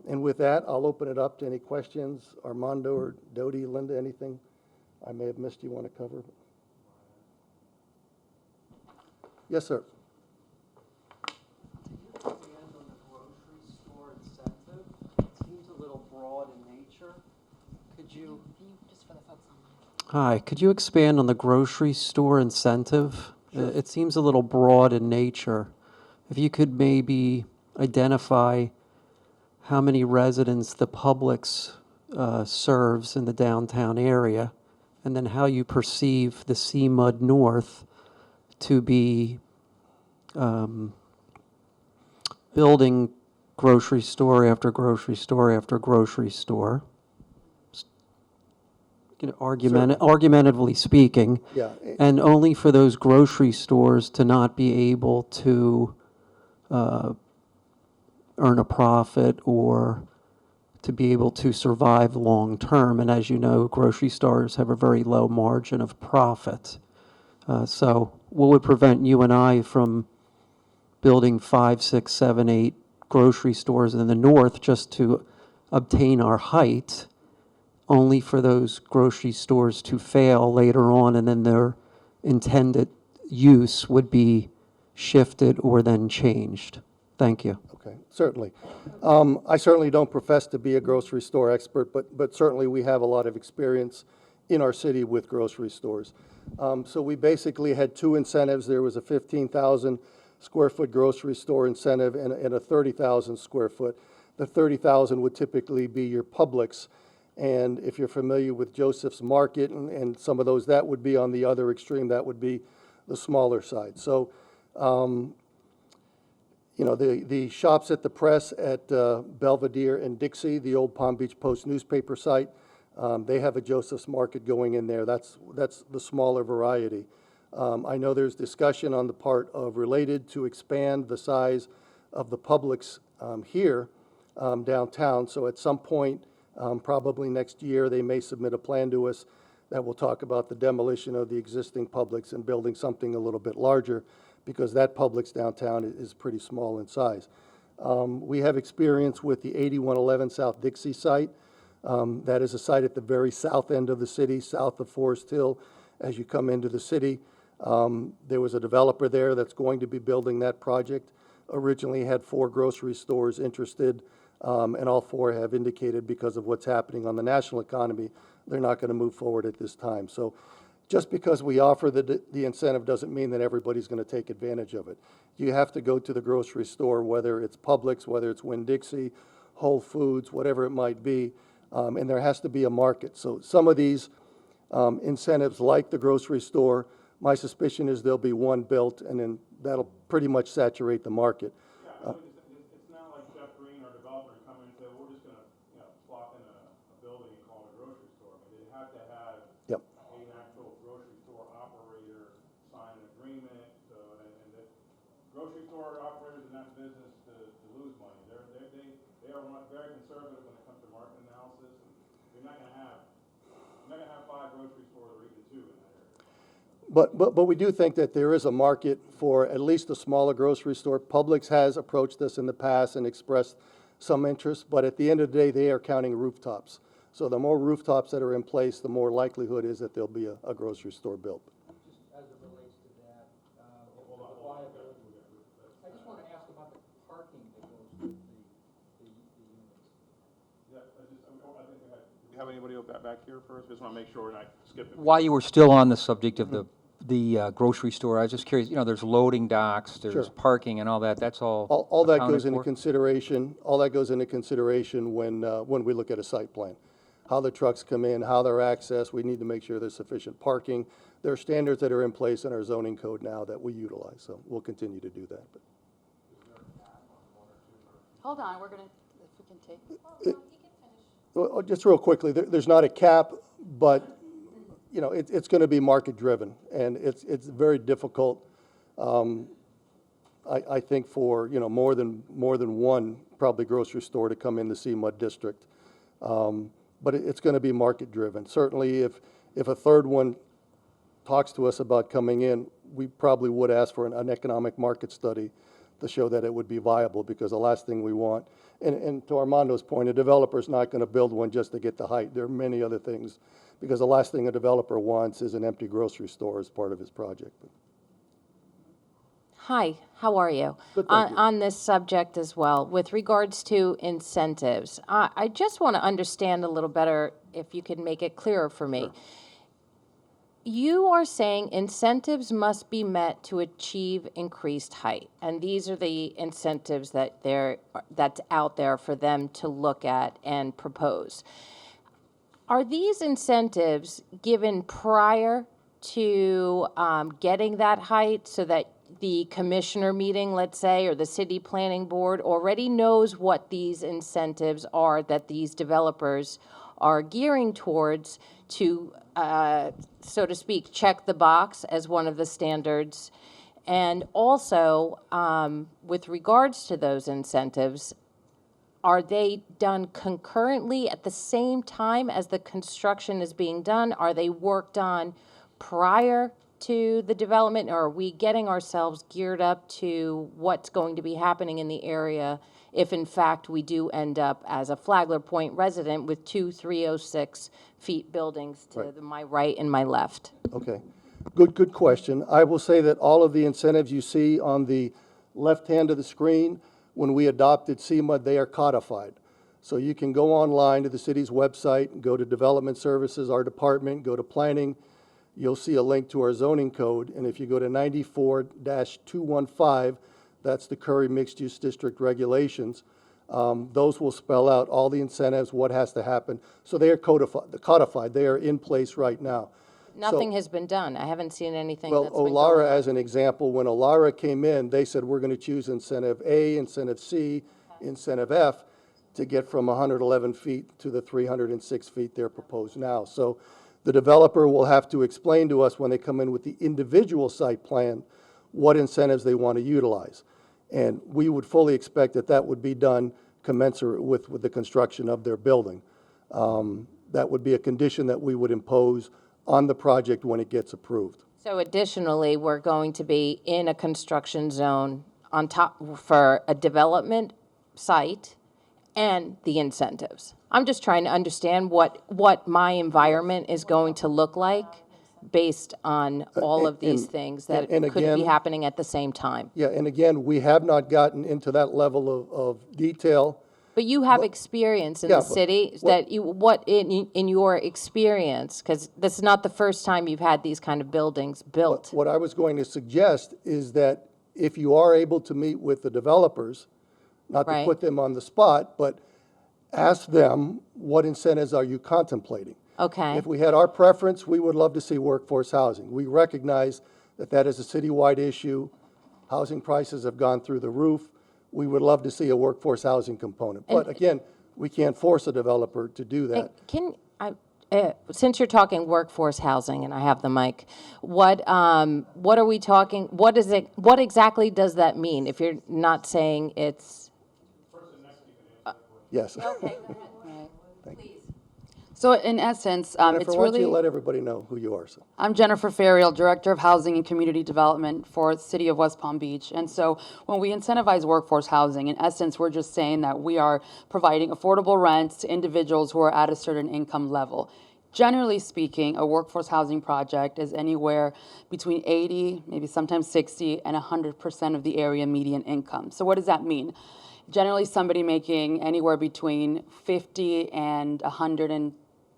And with that, I'll open it up to any questions. Armando or Dodie, Linda, anything I may have missed you want to cover? Yes, sir. On the grocery store incentive, it seems a little broad in nature. Could you? Just for the folks online. Hi, could you expand on the grocery store incentive? Sure. It seems a little broad in nature. If you could maybe identify how many residents the Publix serves in the downtown area, and then how you perceive the CMUD North to be building grocery store after grocery store after grocery store. Argumentatively speaking, Yeah. and only for those grocery stores to not be able to earn a profit or to be able to survive long term. And as you know, grocery stores have a very low margin of profit. So what would prevent you and I from building 5, 6, 7, 8 grocery stores in the north just to obtain our height, only for those grocery stores to fail later on, and then their intended use would be shifted or then changed? Thank you. Okay, certainly. I certainly don't profess to be a grocery store expert, but certainly we have a lot of experience in our city with grocery stores. So we basically had two incentives. There was a 15,000 square foot grocery store incentive and a 30,000 square foot. The 30,000 would typically be your Publix. And if you're familiar with Joseph's Market and some of those, that would be on the other extreme. That would be the smaller side. So, the shops at the press at Belvedere and Dixie, the old Palm Beach Post newspaper site, they have a Joseph's Market going in there. That's the smaller variety. I know there's discussion on the part of Related to expand the size of the Publix here downtown. So at some point, probably next year, they may submit a plan to us that will talk about the demolition of the existing Publix and building something a little bit larger, because that Publix downtown is pretty small in size. We have experience with the 8111 South Dixie site. That is a site at the very south end of the city, south of Forest Hill, as you come into the city. There was a developer there that's going to be building that project. Originally had 4 grocery stores interested, and all 4 have indicated, because of what's happening on the national economy, they're not going to move forward at this time. So just because we offer the incentive doesn't mean that everybody's going to take advantage of it. You have to go to the grocery store, whether it's Publix, whether it's Winn-Dixie, Whole Foods, whatever it might be, and there has to be a market. So some of these incentives, like the grocery store, my suspicion is there'll be one built, and then that'll pretty much saturate the market. Yeah, it's not like Jeff Green or developer come in and say, we're just gonna, plop in a building and call it a grocery store. I mean, they have to have Yep. an actual grocery store operator sign an agreement, and the grocery store operators in that business to lose money. They are very conservative when it comes to market analysis. You're not gonna have 5 grocery stores or even 2 in that area. But we do think that there is a market for at least a smaller grocery store. Publix has approached us in the past and expressed some interest, but at the end of the day, they are counting rooftops. So the more rooftops that are in place, the more likelihood is that there'll be a grocery store built. Just as it relates to that, liability. I just want to ask about the parking that goes with the units. Yeah, I think we had. have anybody back here first? Just want to make sure we're not skipping. While you were still on the subject of the grocery store, I was just curious, there's loading docks, there's Sure. parking and all that, that's all All that accounted goes into for? consideration, when we look at a site plan. How the trucks come in, how they're accessed, we need to make sure there's sufficient parking. There are standards that are in place in our zoning code now that we utilize, so we'll continue to do that. But Hold on, we're gonna, if we can take. Well, just real quickly, there's not a cap, but, it's going to be market-driven, and it's very difficult, I think, for, more than one, probably grocery store to come in the CMUD district. But it's going to be market-driven. Certainly, if a third one talks to us about coming in, we probably would ask for an economic market study to show that it would be viable, because the last thing we want, and to Armando's point, a developer's not going to build one just to get the height. There are many other things, because the last thing a developer wants is an empty grocery store as part of his project. Hi, how are you? Good, thank you. On this subject as well, with regards to incentives, I just want to understand a little better, if you could make it clearer for me. You are saying incentives must be met to achieve increased height, and these are the incentives that's out there for them to look at and propose. Are these incentives given prior to getting that height, so that the commissioner meeting, let's say, or the city planning board already knows what these incentives are that these developers are gearing towards to, so to speak, check the box as one of the standards? And also, with regards to those incentives, are they done concurrently at the same time as the construction is being done? Are they worked on prior to the development, or are we getting ourselves geared up to what's going to be happening in the area if in fact we do end up as a Flagler Point resident with 2 306 feet buildings to my right and my left? Okay, good question. I will say that all of the incentives you see on the left hand of the screen, when we adopted CMUD, they are codified. So you can go online to the city's website, go to Development Services, our department, go to Planning. You'll see a link to our zoning code, and if you go to 94-215, that's the Curry Mixed Use District regulations. Those will spell out all the incentives, what has to happen. So they are codified. They are in place right now. Nothing has been done. I haven't seen anything Well, that's been Olara, going on. as an example, when Olara came in, they said, we're going to choose incentive A, incentive C, incentive F, to get from 111 feet to the 306 feet they're proposed now. So the developer will have to explain to us when they come in with the individual site plan what incentives they want to utilize. And we would fully expect that that would be done commensurate with the construction of their building. That would be a condition that we would impose on the project when it gets approved. So additionally, we're going to be in a construction zone on top for a development site and the incentives. I'm just trying to understand what my environment is going to look like based on all of these things that and could be again- happening at the same time. Yeah, and again, we have not gotten into that level of detail. But you have experience in Yeah, the but city, that you, what in your experience, because this is not the first time you've had these kind of buildings built. What I was going to suggest is that if you are able to meet with the developers, not to Right. put them on the spot, but ask them, what incentives are you contemplating? Okay. If we had our preference, we would love to see workforce housing. We recognize that that is a citywide issue. Housing prices have gone through the roof. We would love to see a workforce housing component. But again, we can't force a developer to do that. Since you're talking workforce housing, and I have the mic, what are we talking? What is it? What exactly does that mean? If you're not saying it's Yes. So in essence, Jennifer, it's why don't really, you let everybody know who you are? So. I'm Jennifer Ferriel, Director of Housing and Community Development for the City of West Palm Beach. And so when we incentivize workforce housing, in essence, we're just saying that we are providing affordable rents to individuals who are at a certain income level. Generally speaking, a workforce housing project is anywhere between 80, maybe sometimes 60, and 100% of the area median income. So what does that mean? Generally, somebody making anywhere between 50 and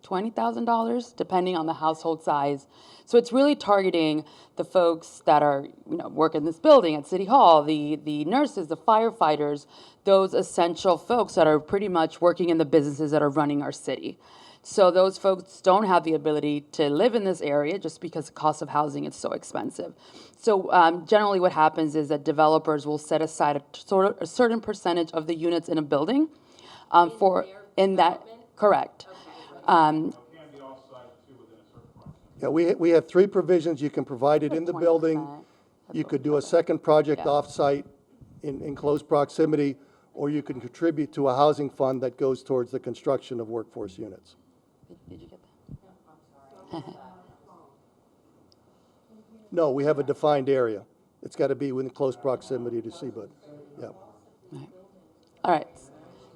$20,000, depending on the household size. So it's really targeting the folks that are, work in this building at City Hall, the nurses, the firefighters, those essential folks that are pretty much working in the businesses that are running our city. So those folks don't have the ability to live in this area just because the cost of housing is so expensive. So generally what happens is that developers will set aside a certain percentage of the units in a building in that, correct. Yeah, we have three provisions. You can provide it in the building. 20%. You could do a second project Yeah. off-site in close proximity, or you can contribute to a housing fund that goes towards the construction of workforce units. Did you get that? No, we have a defined area. It's got to be within close proximity to CMUD. Yeah. All right.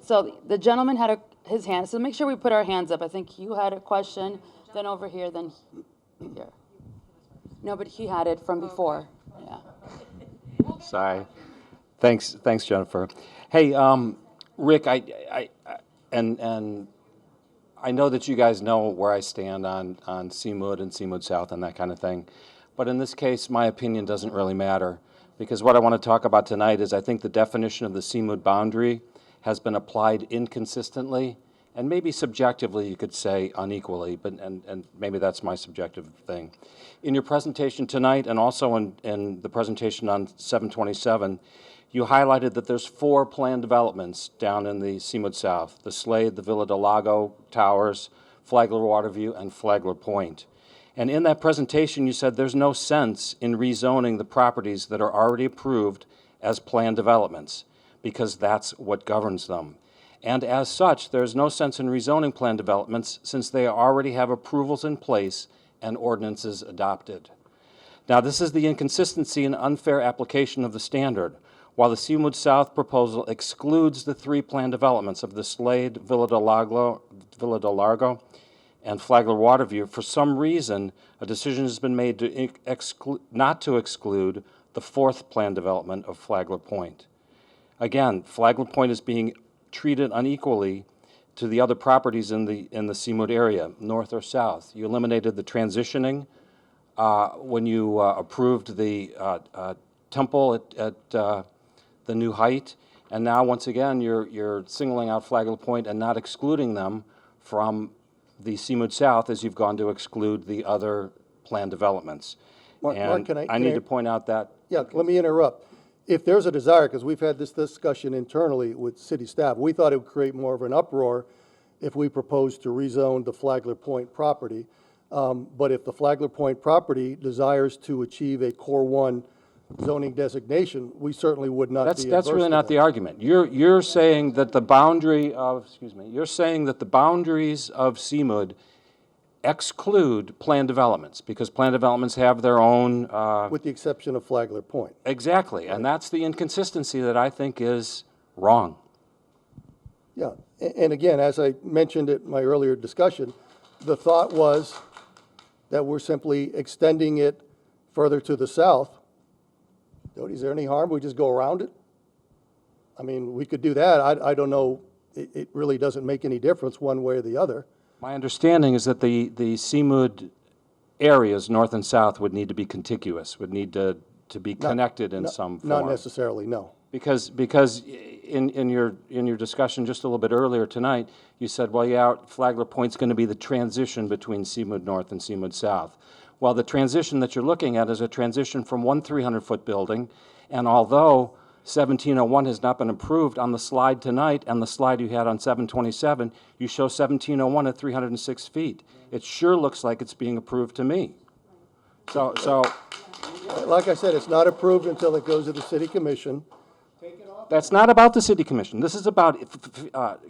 So the gentleman had his hand, so make sure we put our hands up. I think you had a question, then over here, then here. No, but he had it from before, yeah. Sorry. Thanks, Jennifer. Hey, Rick, I know that you guys know where I stand on CMUD and CMUD South and that kind of thing. But in this case, my opinion doesn't really matter, because what I want to talk about tonight is I think the definition of the CMUD boundary has been applied inconsistently, and maybe subjectively you could say unequally, but and maybe that's my subjective thing. In your presentation tonight, and also in the presentation on 727, you highlighted that there's 4 planned developments down in the CMUD South: the Slade, the Villa del Lago Towers, Flagler Waterview, and Flagler Point. And in that presentation, you said there's no sense in rezoning the properties that are already approved as planned developments, because that's what governs them. And as such, there's no sense in rezoning planned developments since they already have approvals in place and ordinances adopted. Now, this is the inconsistency and unfair application of the standard. While the CMUD South proposal excludes the 3 planned developments of the Slade, Villa del Largo, and Flagler Waterview, for some reason, a decision has been made to not to exclude the 4th planned development of Flagler Point. Again, Flagler Point is being treated unequally to the other properties in the CMUD area, north or south. You eliminated the transitioning when you approved the temple at the new height, and now once again you're singling out Flagler Point and not excluding them from the CMUD South as you've gone to exclude the other planned developments. Mark, And can I- I can need I- to point out that Yeah, let me interrupt. If there's a desire, because we've had this discussion internally with city staff, we thought it would create more of an uproar if we proposed to rezone the Flagler Point property. But if the Flagler Point property desires to achieve a Core 1 zoning designation, we certainly would not be adverse that's really to not that. the argument. You're saying that the boundary of, you're saying that the boundaries of CMUD exclude planned developments, because planned developments have their own, With the exception of Flagler Point. exactly, and that's the inconsistency that I think is wrong. Yeah, and again, as I mentioned at my earlier discussion, the thought was that we're simply extending it further to the south. Is there any harm? We just go around it? I mean, we could do that. I don't know. It really doesn't make any difference one way or the other. My understanding is that the CMUD areas, north and south, would need to be contiguous, would need to be connected in some form. Not necessarily, no. Because in your discussion just a little bit earlier tonight, you said, well, yeah, Flagler Point's going to be the transition between CMUD North and CMUD South. Well, the transition that you're looking at is a transition from one 300-foot building, and although 1701 has not been approved on the slide tonight and the slide you had on 727, you show 1701 at 306 feet. It sure looks like it's being approved to me. So Like I said, it's not approved until it goes to the city commission. that's not about the city commission. This is about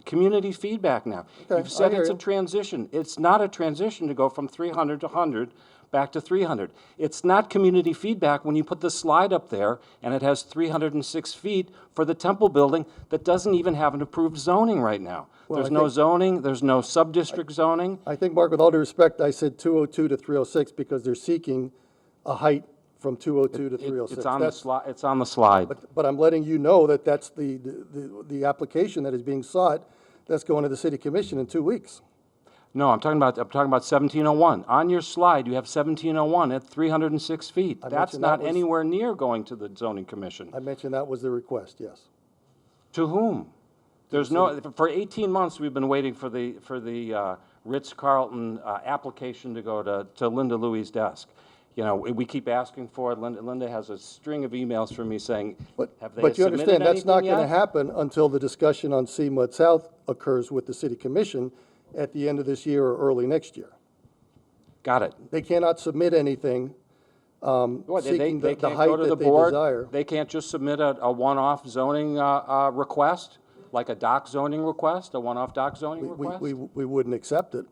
community feedback now. Okay, You've said I hear it's a you. transition. It's not a transition to go from 300 to 100 back to 300. It's not community feedback when you put the slide up there and it has 306 feet for the temple building that doesn't even have an approved zoning right now. Well, There's I no think- zoning, there's no sub-district zoning. I think, Mark, with all due respect, I said 202 to 306 because they're seeking a height from 202 to 306. It's on the That's- slide. It's on the slide. But I'm letting you know that that's the application that is being sought, that's going to the city commission in 2 weeks. No, I'm talking about 1701. On your slide, you have 1701 at 306 feet. I That's mentioned that not was- anywhere near going to the zoning commission. I mentioned that was the request, yes. To whom? There's no, for 18 months, we've been waiting for the Ritz-Carlton application to go to Linda Louie's desk. You know, we keep asking for it. Linda has a string of emails from me saying, have they But you submitted understand, that's not anything going to yet? happen until the discussion on CMUD South occurs with the city commission at the end of this year or early next year. Got it. They cannot submit anything What, seeking they the can't height go to the that they board? desire. They can't just submit a one-off zoning request, like a dock zoning request, a one-off dock zoning request? We wouldn't accept it.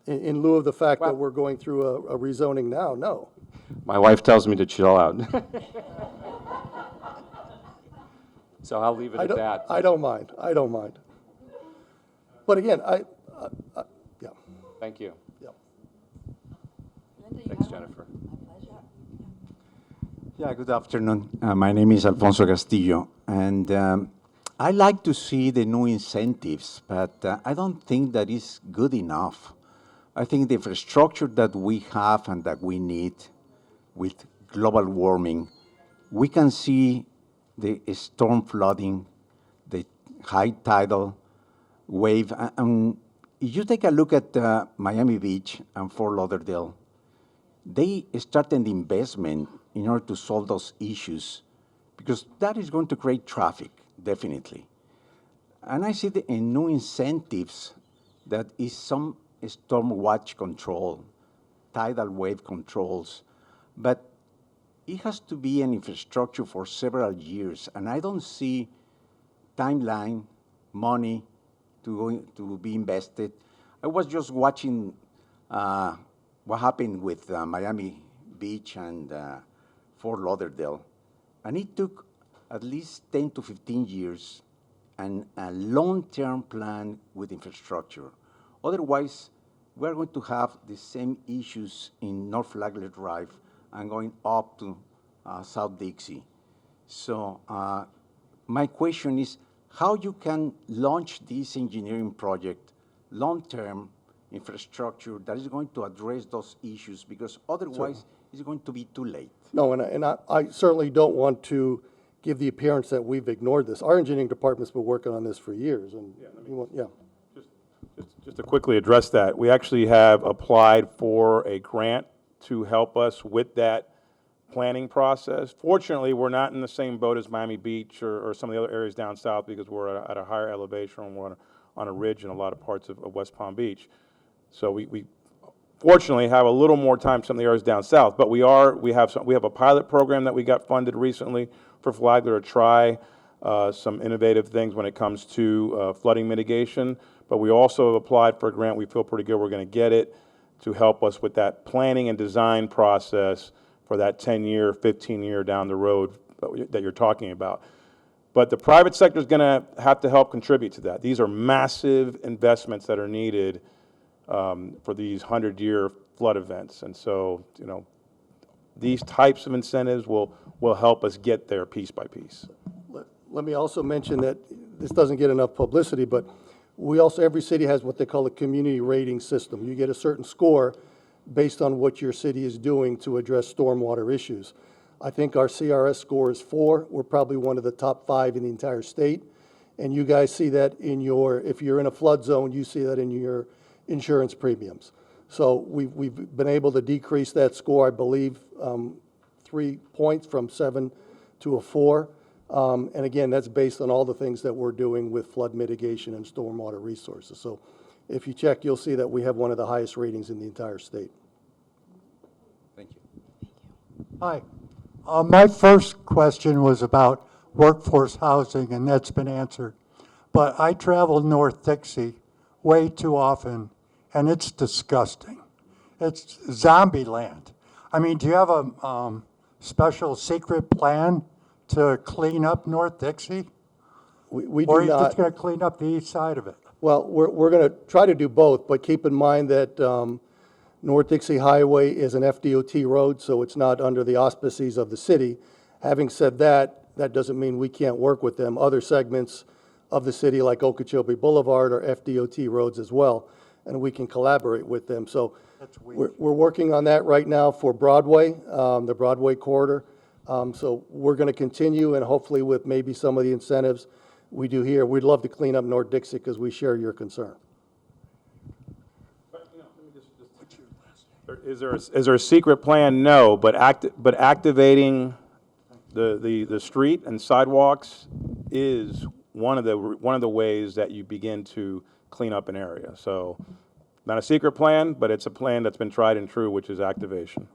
In lieu of the fact that Well- we're going through a rezoning now, no. My wife tells me to chill out. So I'll leave it at that. I don't mind, I don't mind. But again, yeah, Thank you. yeah. Thanks, Jennifer. Yeah, good afternoon. My name is Alfonso Castillo, and I like to see the new incentives, but I don't think that is good enough. I think the infrastructure that we have and that we need with global warming, we can see the storm flooding, the high tidal wave. And if you take a look at Miami Beach and Fort Lauderdale, they started the investment in order to solve those issues because that is going to create traffic, definitely. And I see the new incentives that is some storm watch control, tidal wave controls, but it has to be an infrastructure for several years, and I don't see timeline, money to be invested. I was just watching what happened with Miami Beach and Fort Lauderdale, and it took at least 10 to 15 years and a long-term plan with infrastructure. Otherwise, we're going to have the same issues in North Flagler Drive and going up to South Dixie. So my question is how you can launch this engineering project, long-term infrastructure that is going to address those issues, because otherwise it's going to be too late. No, and I certainly don't want to give the appearance that we've ignored this. Our engineering department's been working on this for years, and, yeah. Just to quickly address that, we actually have applied for a grant to help us with that planning process. Fortunately, we're not in the same boat as Miami Beach or some of the other areas down south because we're at a higher elevation and we're on a ridge in a lot of parts of West Palm Beach. So we fortunately have a little more time than some of the areas down south, but we have a pilot program that we got funded recently for Flagler to try some innovative things when it comes to flooding mitigation. But we also have applied for a grant. We feel pretty good we're going to get it to help us with that planning and design process for that 10-year, 15-year down the road that you're talking about. But the private sector is going to have to help contribute to that. These are massive investments that are needed for these 100-year flood events. And so, you know, these types of incentives will help us get there piece by piece. Let me also mention that this doesn't get enough publicity, but we also, every city has what they call a community rating system. You get a certain score based on what your city is doing to address stormwater issues. I think our CRS score is 4. We're probably one of the top 5 in the entire state. And you guys see that in your, if you're in a flood zone, you see that in your insurance premiums. So we've been able to decrease that score, I believe, 3 points from 7 to a 4. And again, that's based on all the things that we're doing with flood mitigation and stormwater resources. So if you check, you'll see that we have one of the highest ratings in the entire state. Thank you. Hi. My first question was about workforce housing, and that's been answered. But I travel North Dixie way too often, and it's disgusting. It's zombie land. I mean, do you have a special secret plan to clean up North Dixie? We Or are do you not. just going to clean up the east side of it? Well, we're going to try to do both, but keep in mind that North Dixie Highway is an FDOT road, so it's not under the auspices of the city. Having said that, that doesn't mean we can't work with them. Other segments of the city, like Okeechobee Boulevard, are FDOT roads as well. and we can collaborate with them. So we're working on that right now for Broadway, the Broadway corridor. So we're going to continue, and hopefully with maybe some of the incentives we do here, we'd love to clean up North Dixie because we share your concern. Is there a secret plan? No, but activating the street and sidewalks is one of the ways that you begin to clean up an area. So, not a secret plan, but it's a plan that's been tried and true, which is activation.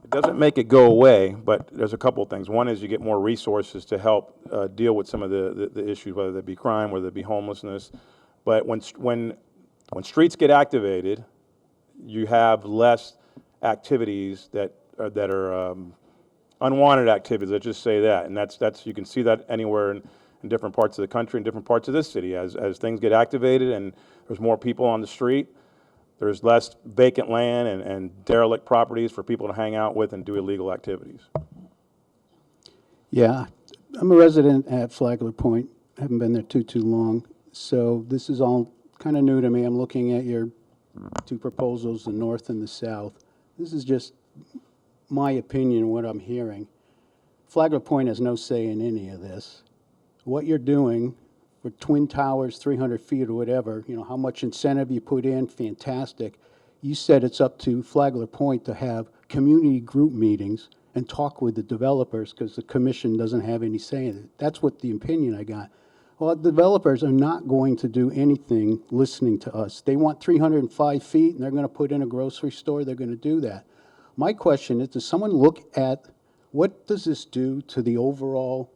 It doesn't make it go away, but there's a couple of things. One is you get more resources to help deal with some of the issues, whether it be crime, whether it be homelessness. But when streets get activated, you have less activities that are unwanted activities. Let's just say that, and that's you can see that anywhere in different parts of the country, in different parts of this city. As things get activated and there's more people on the street, there's less vacant land and derelict properties for people to hang out with and do illegal activities. Yeah, I'm a resident at Flagler Point. I haven't been there too long. So this is all kind of new to me. I'm looking at your two proposals, the north and the south. This is just my opinion, what I'm hearing. Flagler Point has no say in any of this. What you're doing for Twin Towers, 300 feet or whatever, you know, how much incentive you put in, fantastic. You said it's up to Flagler Point to have community group meetings and talk with the developers because the commission doesn't have any say in it. That's what the opinion I got. Well, the developers are not going to do anything listening to us. They want 305 feet and they're going to put in a grocery store. They're going to do that. My question is, does someone look at what does this do to the overall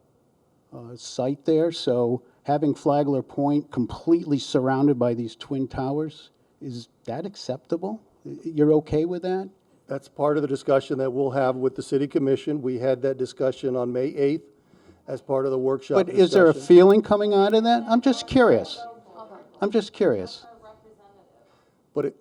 site there? So having Flagler Point completely surrounded by these twin towers, is that acceptable? You're okay with that? That's part of the discussion that we'll have with the city commission. We had that discussion on May 8th as part of the workshop But is there a discussion. feeling coming out of that? I'm just curious. I'm just curious. But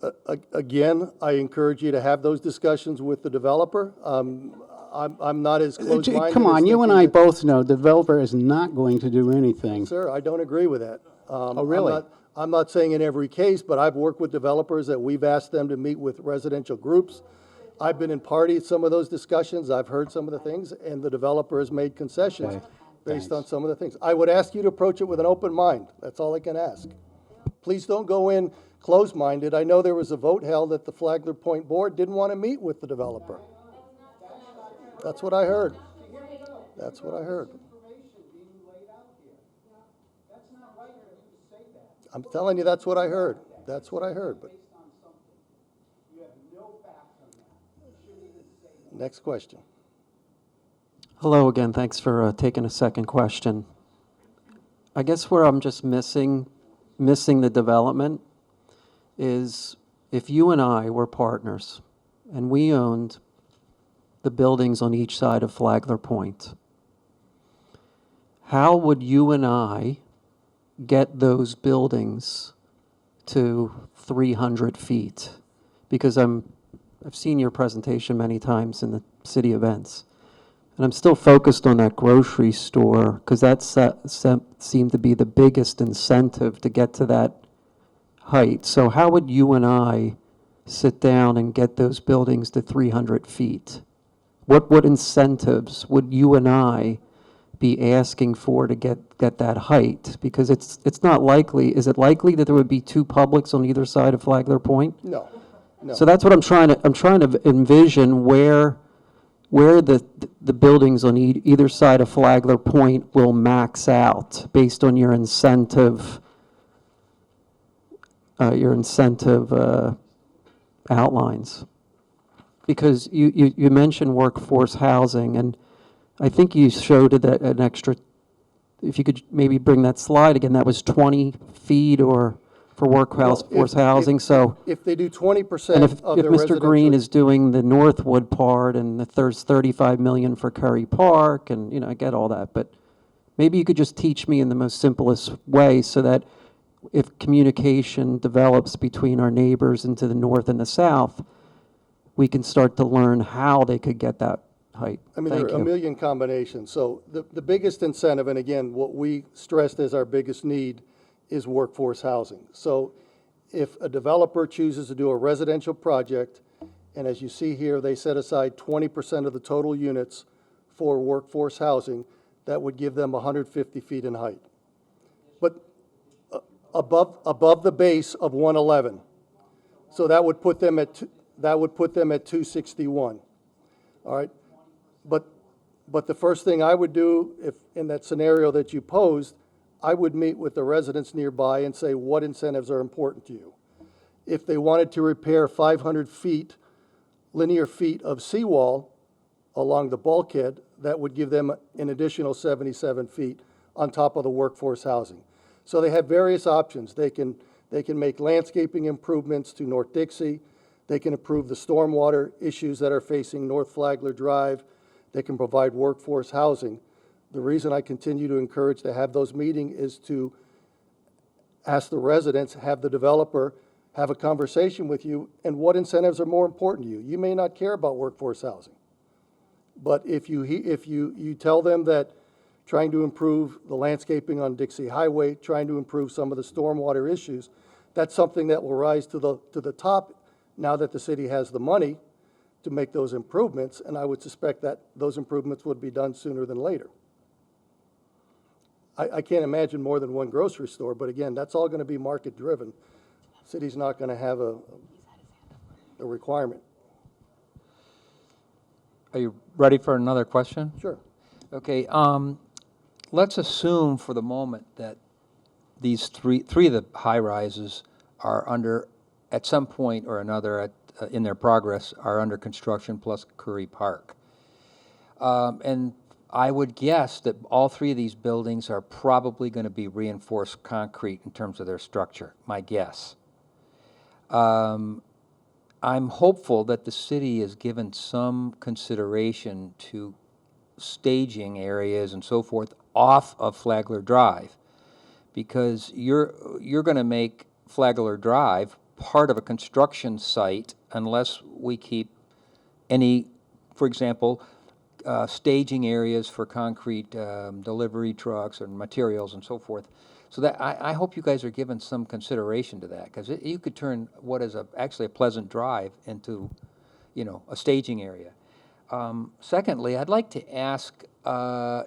again, I encourage you to have those discussions with the developer. I'm not as close-minded. Come on, as you and thinking I that- both know the developer is not going to do anything. Sir, I don't agree with that. Oh, really? I'm not saying in every case, but I've worked with developers that we've asked them to meet with residential groups. I've been in party at some of those discussions. I've heard some of the things, and the developer has made concessions Okay, based on thanks. some of the things. I would ask you to approach it with an open mind. That's all I can ask. Please don't go in closed-minded. I know there was a vote held that the Flagler Point Board didn't want to meet with the developer. That's what I heard. That's what I heard. I'm telling you, that's what I heard. That's what I heard. But next question. Hello again, thanks for taking a second question. I guess where I'm just missing the development is if you and I were partners and we owned the buildings on each side of Flagler Point, how would you and I get those buildings to 300 feet? Because I've seen your presentation many times in the city events, and I'm still focused on that grocery store because that seemed to be the biggest incentive to get to that height. So how would you and I sit down and get those buildings to 300 feet? What incentives would you and I be asking for to get that height? Because it's not likely. Is it likely that there would be two Publix on either side of Flagler Point? No, no. So that's what I'm trying to envision where the buildings on either side of Flagler Point will max out based on your incentive outlines. Because you mentioned workforce housing, and I think you showed that an extra, if you could maybe bring that slide again, that was 20 feet or for workforce housing, so. If they do 20% And of if their Mr. Green residential- is doing the Northwood part and there's 35 million for Curry Park, and, I get all that, but maybe you could just teach me in the most simplest way so that if communication develops between our neighbors into the north and the south, we can start to learn how they could get that height? I mean, there Thank are a you. million combinations. So the biggest incentive, and again, what we stressed as our biggest need, is workforce housing. So if a developer chooses to do a residential project, and as you see here, they set aside 20% of the total units for workforce housing, that would give them 150 feet in height. But above the base of 111. So that would put them at, that would put them at 261. All right? But the first thing I would do, if in that scenario that you posed, I would meet with the residents nearby and say, what incentives are important to you? If they wanted to repair 500 feet, linear feet of seawall along the bulkhead, that would give them an additional 77 feet on top of the workforce housing. So they have various options. They can make landscaping improvements to North Dixie. They can improve the stormwater issues that are facing North Flagler Drive. They can provide workforce housing. The reason I continue to encourage to have those meetings is to ask the residents, have the developer have a conversation with you, and what incentives are more important to you. You may not care about workforce housing, but if you tell them that trying to improve the landscaping on Dixie Highway, trying to improve some of the stormwater issues, that's something that will rise to the top now that the city has the money to make those improvements, and I would suspect that those improvements would be done sooner than later. I can't imagine more than one grocery store, but again, that's all going to be market-driven. City's not going to have a requirement. Are you ready for another question? Sure. Okay, let's assume for the moment that these three of the high-rises are under, at some point or another in their progress, are under construction, plus Curry Park. And I would guess that all three of these buildings are probably going to be reinforced concrete in terms of their structure, my guess. I'm hopeful that the city has given some consideration to staging areas and so forth off of Flagler Drive, because you're going to make Flagler Drive part of a construction site unless we keep any, for example, staging areas for concrete delivery trucks and materials and so forth. So that I hope you guys are giving some consideration to that, because you could turn what is actually a pleasant drive into, a staging area. Secondly, I'd like to ask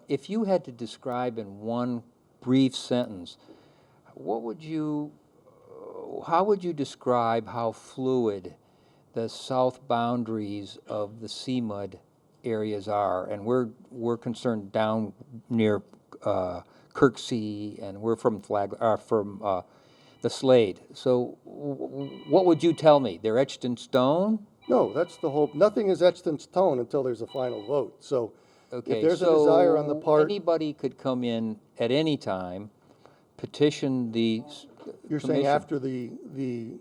if you had to describe in one brief sentence, how would you describe how fluid the south boundaries of the CMUD areas are? And we're concerned down near Kirksey, and we're from the Slade. So what would you tell me? They're etched in stone? No, that's the whole, nothing is etched in stone until there's a final vote. So Okay, if there's a desire on the part, anybody could come in at any time, petition the you're saying commission.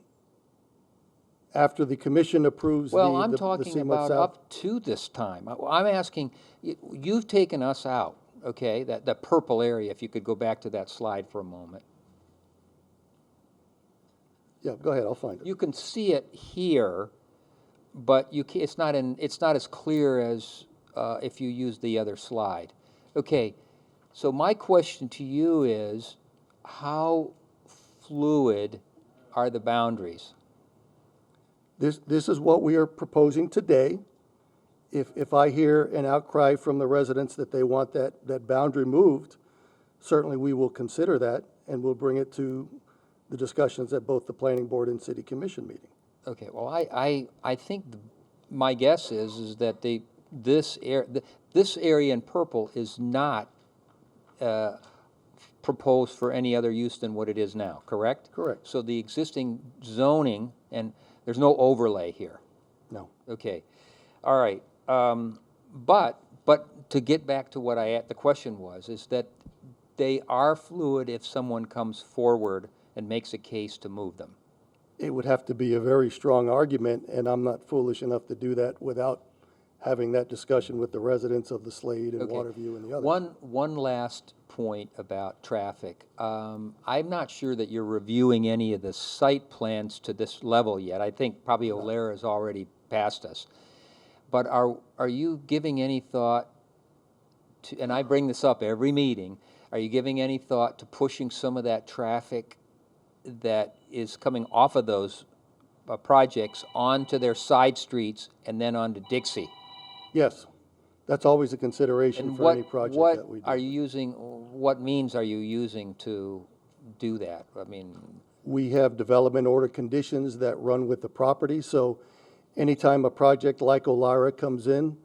after the commission approves Well, I'm the talking CMUD about South? up to this time. I'm asking, you've taken us out, okay, that purple area, if you could go back to that slide for a moment. Yeah, go ahead, I'll find it. You can see it here, but it's not as clear as if you use the other slide. Okay, so my question to you is, how fluid are the boundaries? This is what we are proposing today. If I hear an outcry from the residents that they want that boundary moved, certainly we will consider that, and we'll bring it to the discussions at both the planning board and city commission meeting. Okay, well, I think my guess is that this area in purple is not proposed for any other use than what it is now, correct? Correct. So the existing zoning, and there's no overlay here. No. Okay, all right. But to get back to what the question was, is that they are fluid if someone comes forward and makes a case to move them. It would have to be a very strong argument, and I'm not foolish enough to do that without having that discussion with the residents of the Slade and Okay. Waterview and the others. One last point about traffic. I'm not sure that you're reviewing any of the site plans to this level yet. I think probably O'Leary has already passed us. But are you giving any thought to, and I bring this up every meeting, are you giving any thought to pushing some of that traffic that is coming off of those projects onto their side streets and then onto Dixie? Yes, that's always a consideration And for any project that we do. what are you using, what means are you using to do that? I mean, We have development order conditions that run with the property, so anytime a project like Olara comes in,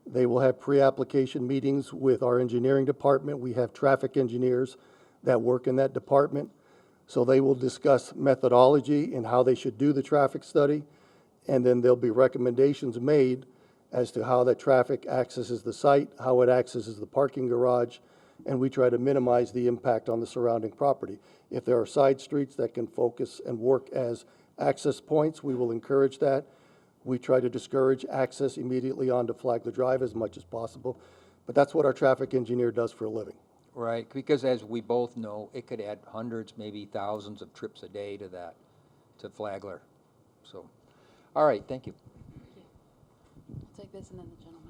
they will have pre-application meetings with our engineering department. We have traffic engineers that work in that department. So they will discuss methodology and how they should do the traffic study, and then there'll be recommendations made as to how that traffic accesses the site, how it accesses the parking garage, and we try to minimize the impact on the surrounding property. If there are side streets that can focus and work as access points, we will encourage that. We try to discourage access immediately onto Flagler Drive as much as possible, but that's what our traffic engineer does for a living. right, because as we both know, it could add hundreds, maybe thousands of trips a day to that, to Flagler. So, all right, thank you. I'll take this and then the gentleman.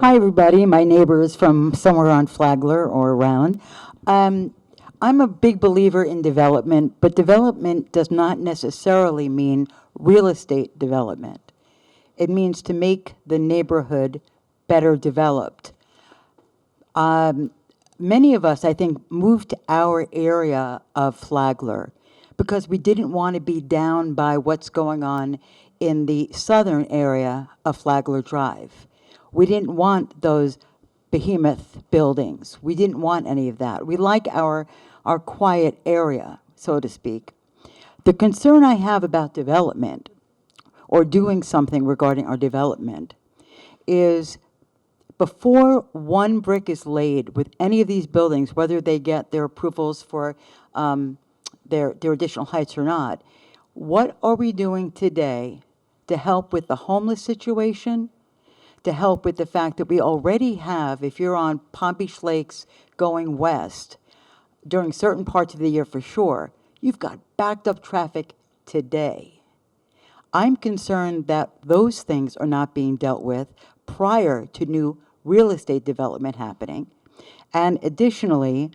Hi, everybody. My neighbor is from somewhere on Flagler or around. I'm a big believer in development, but development does not necessarily mean real estate development. It means to make the neighborhood better developed. Many of us, I think, moved to our area of Flagler because we didn't want to be down by what's going on in the southern area of Flagler Drive. We didn't want those behemoth buildings. We didn't want any of that. We like our quiet area, so to speak. The concern I have about development, or doing something regarding our development, is before one brick is laid with any of these buildings, whether they get their approvals for their additional heights or not, what are we doing today to help with the homeless situation, to help with the fact that we already have, if you're on Palm Beach Lakes going west, during certain parts of the year for sure, you've got backed up traffic today. I'm concerned that those things are not being dealt with prior to new real estate development happening. And additionally,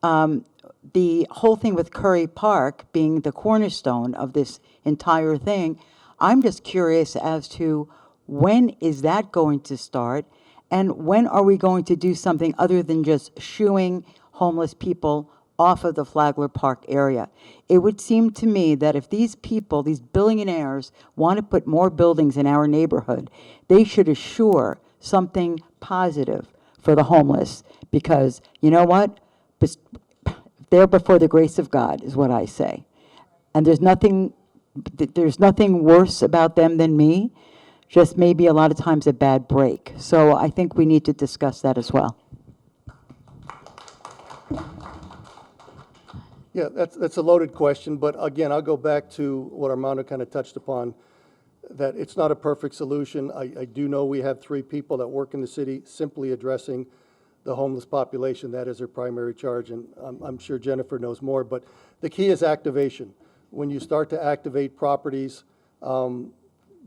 the whole thing with Curry Park being the cornerstone of this entire thing, I'm just curious as to when is that going to start, and when are we going to do something other than just shooing homeless people off of the Flagler Park area? It would seem to me that if these people, these billionaires, want to put more buildings in our neighborhood, they should assure something positive for the homeless, because you know what? They're before the grace of God, is what I say. And there's nothing worse about them than me, just maybe a lot of times a bad break. So I think we need to discuss that as well. Yeah, that's a loaded question, but again, I'll go back to what Armando kind of touched upon, that it's not a perfect solution. I do know we have 3 people that work in the city simply addressing the homeless population. That is their primary charge, and I'm sure Jennifer knows more, but the key is activation. When you start to activate properties,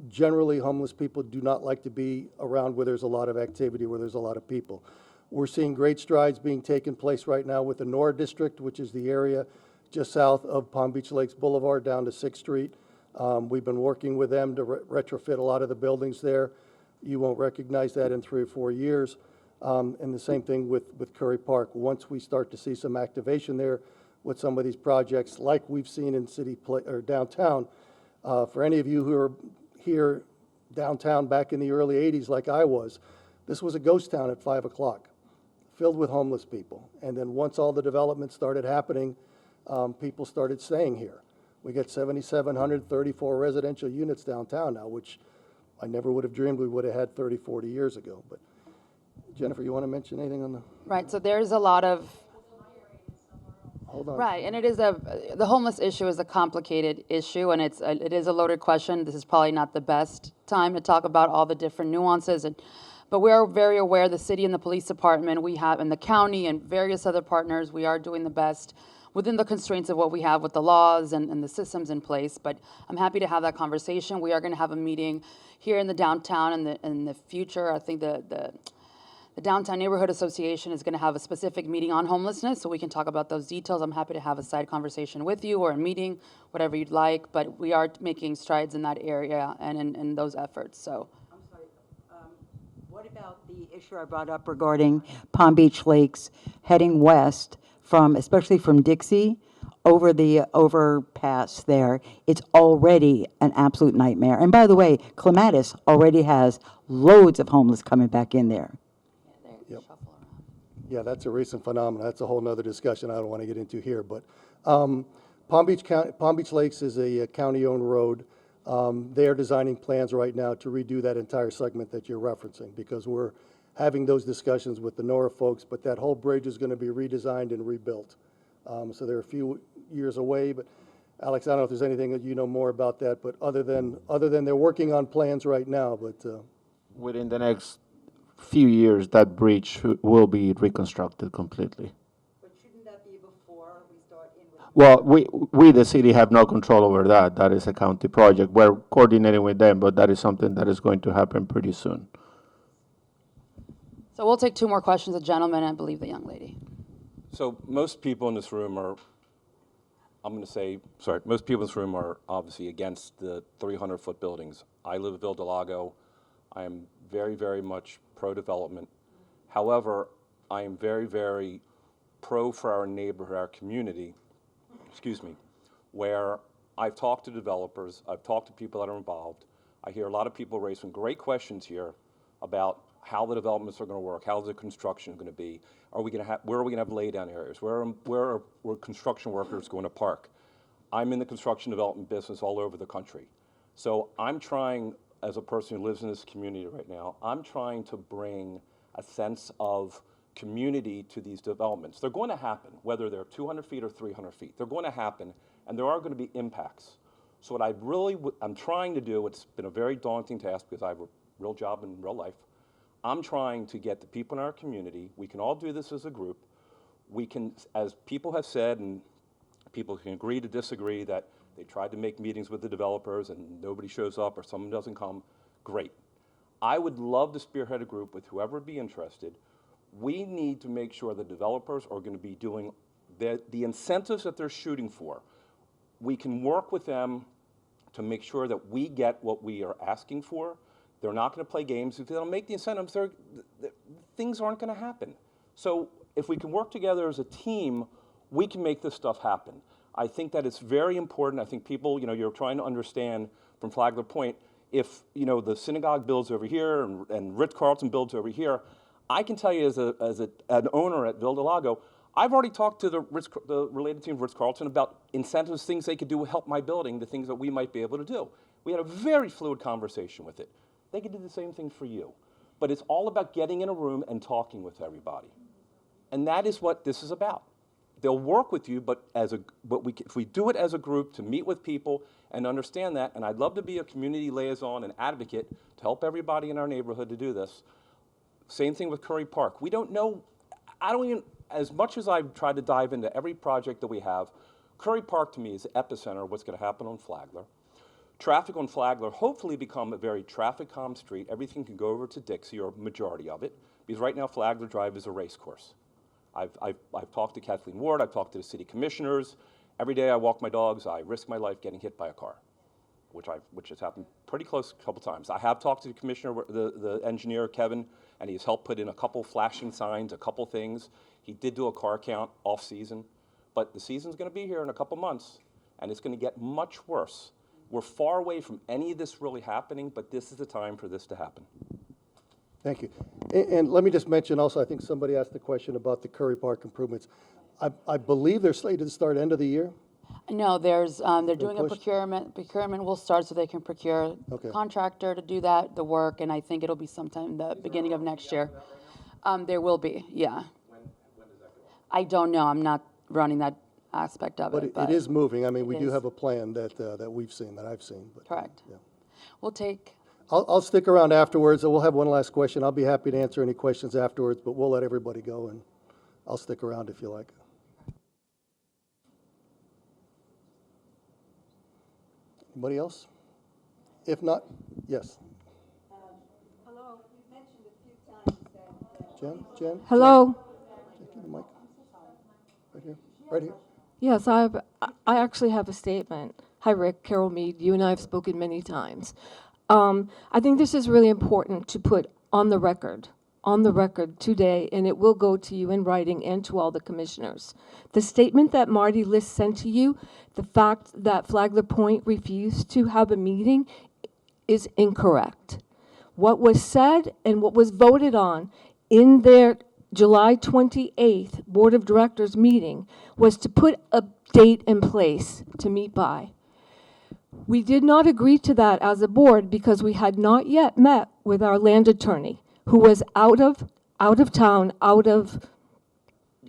generally homeless people do not like to be around where there's a lot of activity, where there's a lot of people. We're seeing great strides being taken place right now with the Nora District, which is the area just south of Palm Beach Lakes Boulevard down to 6th Street. We've been working with them to retrofit a lot of the buildings there. You won't recognize that in 3 or 4 years. And the same thing with Curry Park. Once we start to see some activation there with some of these projects, like we've seen in or downtown, for any of you who are here downtown back in the early 80s like I was, this was a ghost town at 5 o'clock, filled with homeless people. And then once all the development started happening, people started staying here. We got 7,734 residential units downtown now, which I never would have dreamed we would have had 30, 40 years ago. But Jennifer, you want to mention anything on the? Right, so there's a lot of, Hold on. right, and the homeless issue is a complicated issue, and it is a loaded question. This is probably not the best time to talk about all the different nuances, but we are very aware, the city and the police department, we have, and the county and various other partners, we are doing the best within the constraints of what we have with the laws and the systems in place. But I'm happy to have that conversation. We are going to have a meeting here in the downtown in the future. I think the Downtown Neighborhood Association is going to have a specific meeting on homelessness, so we can talk about those details. I'm happy to have a side conversation with you or a meeting, whatever you'd like, but we are making strides in that area and in those efforts, so. I'm sorry, what about the issue I brought up regarding Palm Beach Lakes heading west from, especially from Dixie, over the overpass there? It's already an absolute nightmare. And by the way, Clematis already has loads of homeless coming back in there. Yeah, that's a recent phenomenon. That's a whole nother discussion I don't want to get into here. But Palm Beach Lakes is a county-owned road. They are designing plans right now to redo that entire segment that you're referencing, because we're having those discussions with the NORA folks, but that whole bridge is going to be redesigned and rebuilt. So they're a few years away, but Alex, I don't know if there's anything that you know more about that, but other than they're working on plans right now, but Within the next few years, that bridge will be reconstructed completely. But shouldn't that be before we start in with? Well, we, the city, have no control over that. That is a county project. We're coordinating with them, but that is something that is going to happen pretty soon. So we'll take two more questions, a gentleman, and I believe the young lady. So most people in this room are, most people in this room are obviously against the 300-foot buildings. I live in Villa del Lago. I am very, very much pro-development. However, I am very, very pro for our neighborhood, our community, where I've talked to developers, I've talked to people that are involved. I hear a lot of people raise some great questions here about how the developments are going to work, how the construction is going to be. Are we going to have, where are we going to have laydown areas? Where are construction workers going to park? I'm in the construction development business all over the country. So I'm trying, as a person who lives in this community right now, I'm trying to bring a sense of community to these developments. They're going to happen, whether they're 200 feet or 300 feet. They're going to happen, and there are going to be impacts. So what I'm trying to do, it's been a very daunting task because I have a real job in real life. I'm trying to get the people in our community, we can all do this as a group. We can, as people have said, and people can agree to disagree, that they tried to make meetings with the developers and nobody shows up or someone doesn't come, great. I would love to spearhead a group with whoever would be interested. We need to make sure the developers are going to be doing the incentives that they're shooting for. We can work with them to make sure that we get what we are asking for. They're not going to play games. If they don't make the incentives, things aren't going to happen. So if we can work together as a team, we can make this stuff happen. I think that it's very important. I think people, you're trying to understand from Flagler Point, if, the synagogue builds over here and Ritz-Carlton builds over here, I can tell you as an owner at Villa del Lago, I've already talked to the related team of Ritz-Carlton about incentives, things they could do to help my building, the things that we might be able to do. We had a very fluid conversation with it. They could do the same thing for you. But it's all about getting in a room and talking with everybody. And that is what this is about. They'll work with you, but if we do it as a group to meet with people and understand that, and I'd love to be a community liaison and advocate to help everybody in our neighborhood to do this. Same thing with Curry Park. We don't know, as much as I've tried to dive into every project that we have, Curry Park to me is the epicenter of what's going to happen on Flagler. Traffic on Flagler hopefully become a very traffic calm street. Everything can go over to Dixie, or majority of it, because right now Flagler Drive is a race course. I've talked to Kathleen Ward, I've talked to the city commissioners. Every day I walk my dogs, I risk my life getting hit by a car, which has happened pretty close a couple times. I have talked to the commissioner, the engineer, Kevin, and he's helped put in a couple flashing signs, a couple things. He did do a car count off-season, but the season's going to be here in a couple months, and it's going to get much worse. We're far away from any of this really happening, but this is the time for this to happen. thank you. And let me just mention also, I think somebody asked the question about the Curry Park improvements. I believe they're slated to start end of the year. No, they're doing a pushed? procurement. Procurement will start so they can procure Okay. a contractor to do the work, and I think it'll be sometime the beginning of next year. There will be, yeah. When does that go? I don't know. I'm not running that aspect of But it. it is moving. I mean, we it do is. have a plan that we've seen, that I've seen. But, Correct. yeah. We'll take. I'll stick around afterwards. We'll have one last question. I'll be happy to answer any questions afterwards, but we'll let everybody go, and I'll stick around if you like. Anybody else? If not, yes. Hello, you mentioned a few times that. Jen? Hello? Jen, the mic. Right here, right here. Yes, I actually have a statement. Hi, Rick, Carol Mead, you and I have spoken many times. I think this is really important to put on the record today, and it will go to you in writing and to all the commissioners. The statement that Marty List sent to you, the fact that Flagler Point refused to have a meeting is incorrect. What was said and what was voted on in their July 28th Board of Directors meeting was to put a date in place to meet by. We did not agree to that as a board because we had not yet met with our land attorney, who was out of town, out of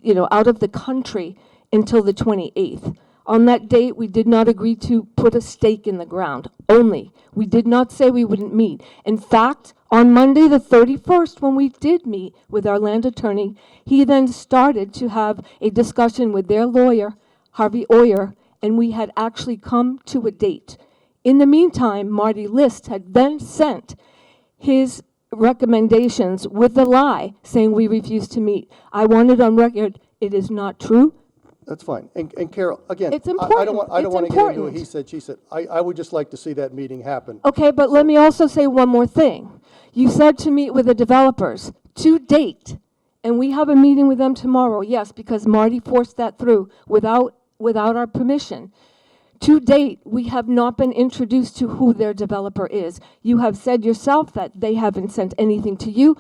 the country until the 28th. On that date, we did not agree to put a stake in the ground only. We did not say we wouldn't meet. In fact, on Monday the 31st, when we did meet with our land attorney, he then started to have a discussion with their lawyer, Harvey Oyer, and we had actually come to a date. In the meantime, Marty List had then sent his recommendations with the lie, saying we refused to meet. I want it on record. It is not true. That's fine. And Carol, again, It's I important. don't want to It's get into a important. he said, she said. I would just like to see that meeting happen. Okay, but let me also say one more thing. You said to meet with the developers to date, and we have a meeting with them tomorrow, yes, because Marty forced that through without our permission. To date, we have not been introduced to who their developer is. You have said yourself that they haven't sent anything to you.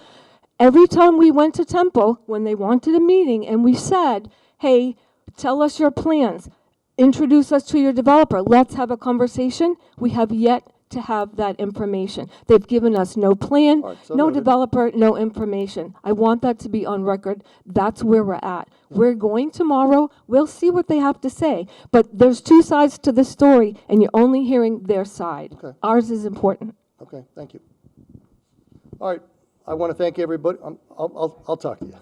Every time we went to Temple, when they wanted a meeting, and we said, hey, tell us your plans, introduce us to your developer, let's have a conversation, we have yet to have that information. They've given us no plan, All right, so no noted. developer, no information. I want that to be on record. That's where we're at. We're going tomorrow. We'll see what they have to say. But there's two sides to the story, and you're only hearing their side. Okay. Ours is important. Okay, thank you. All right, I want to thank everybody. I'll talk to you.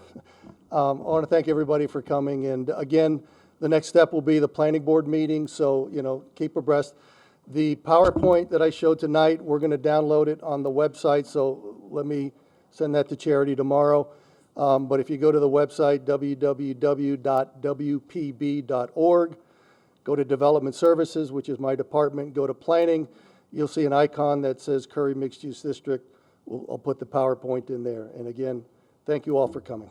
I want to thank everybody for coming. And again, the next step will be the planning board meeting, so, keep abreast. The PowerPoint that I showed tonight, we're going to download it on the website, so let me send that to Charity tomorrow. But if you go to the website, www.wpb.org, go to Development Services, which is my department, go to Planning, you'll see an icon that says Curry Mixed Use District. I'll put the PowerPoint in there. And again, thank you all for coming.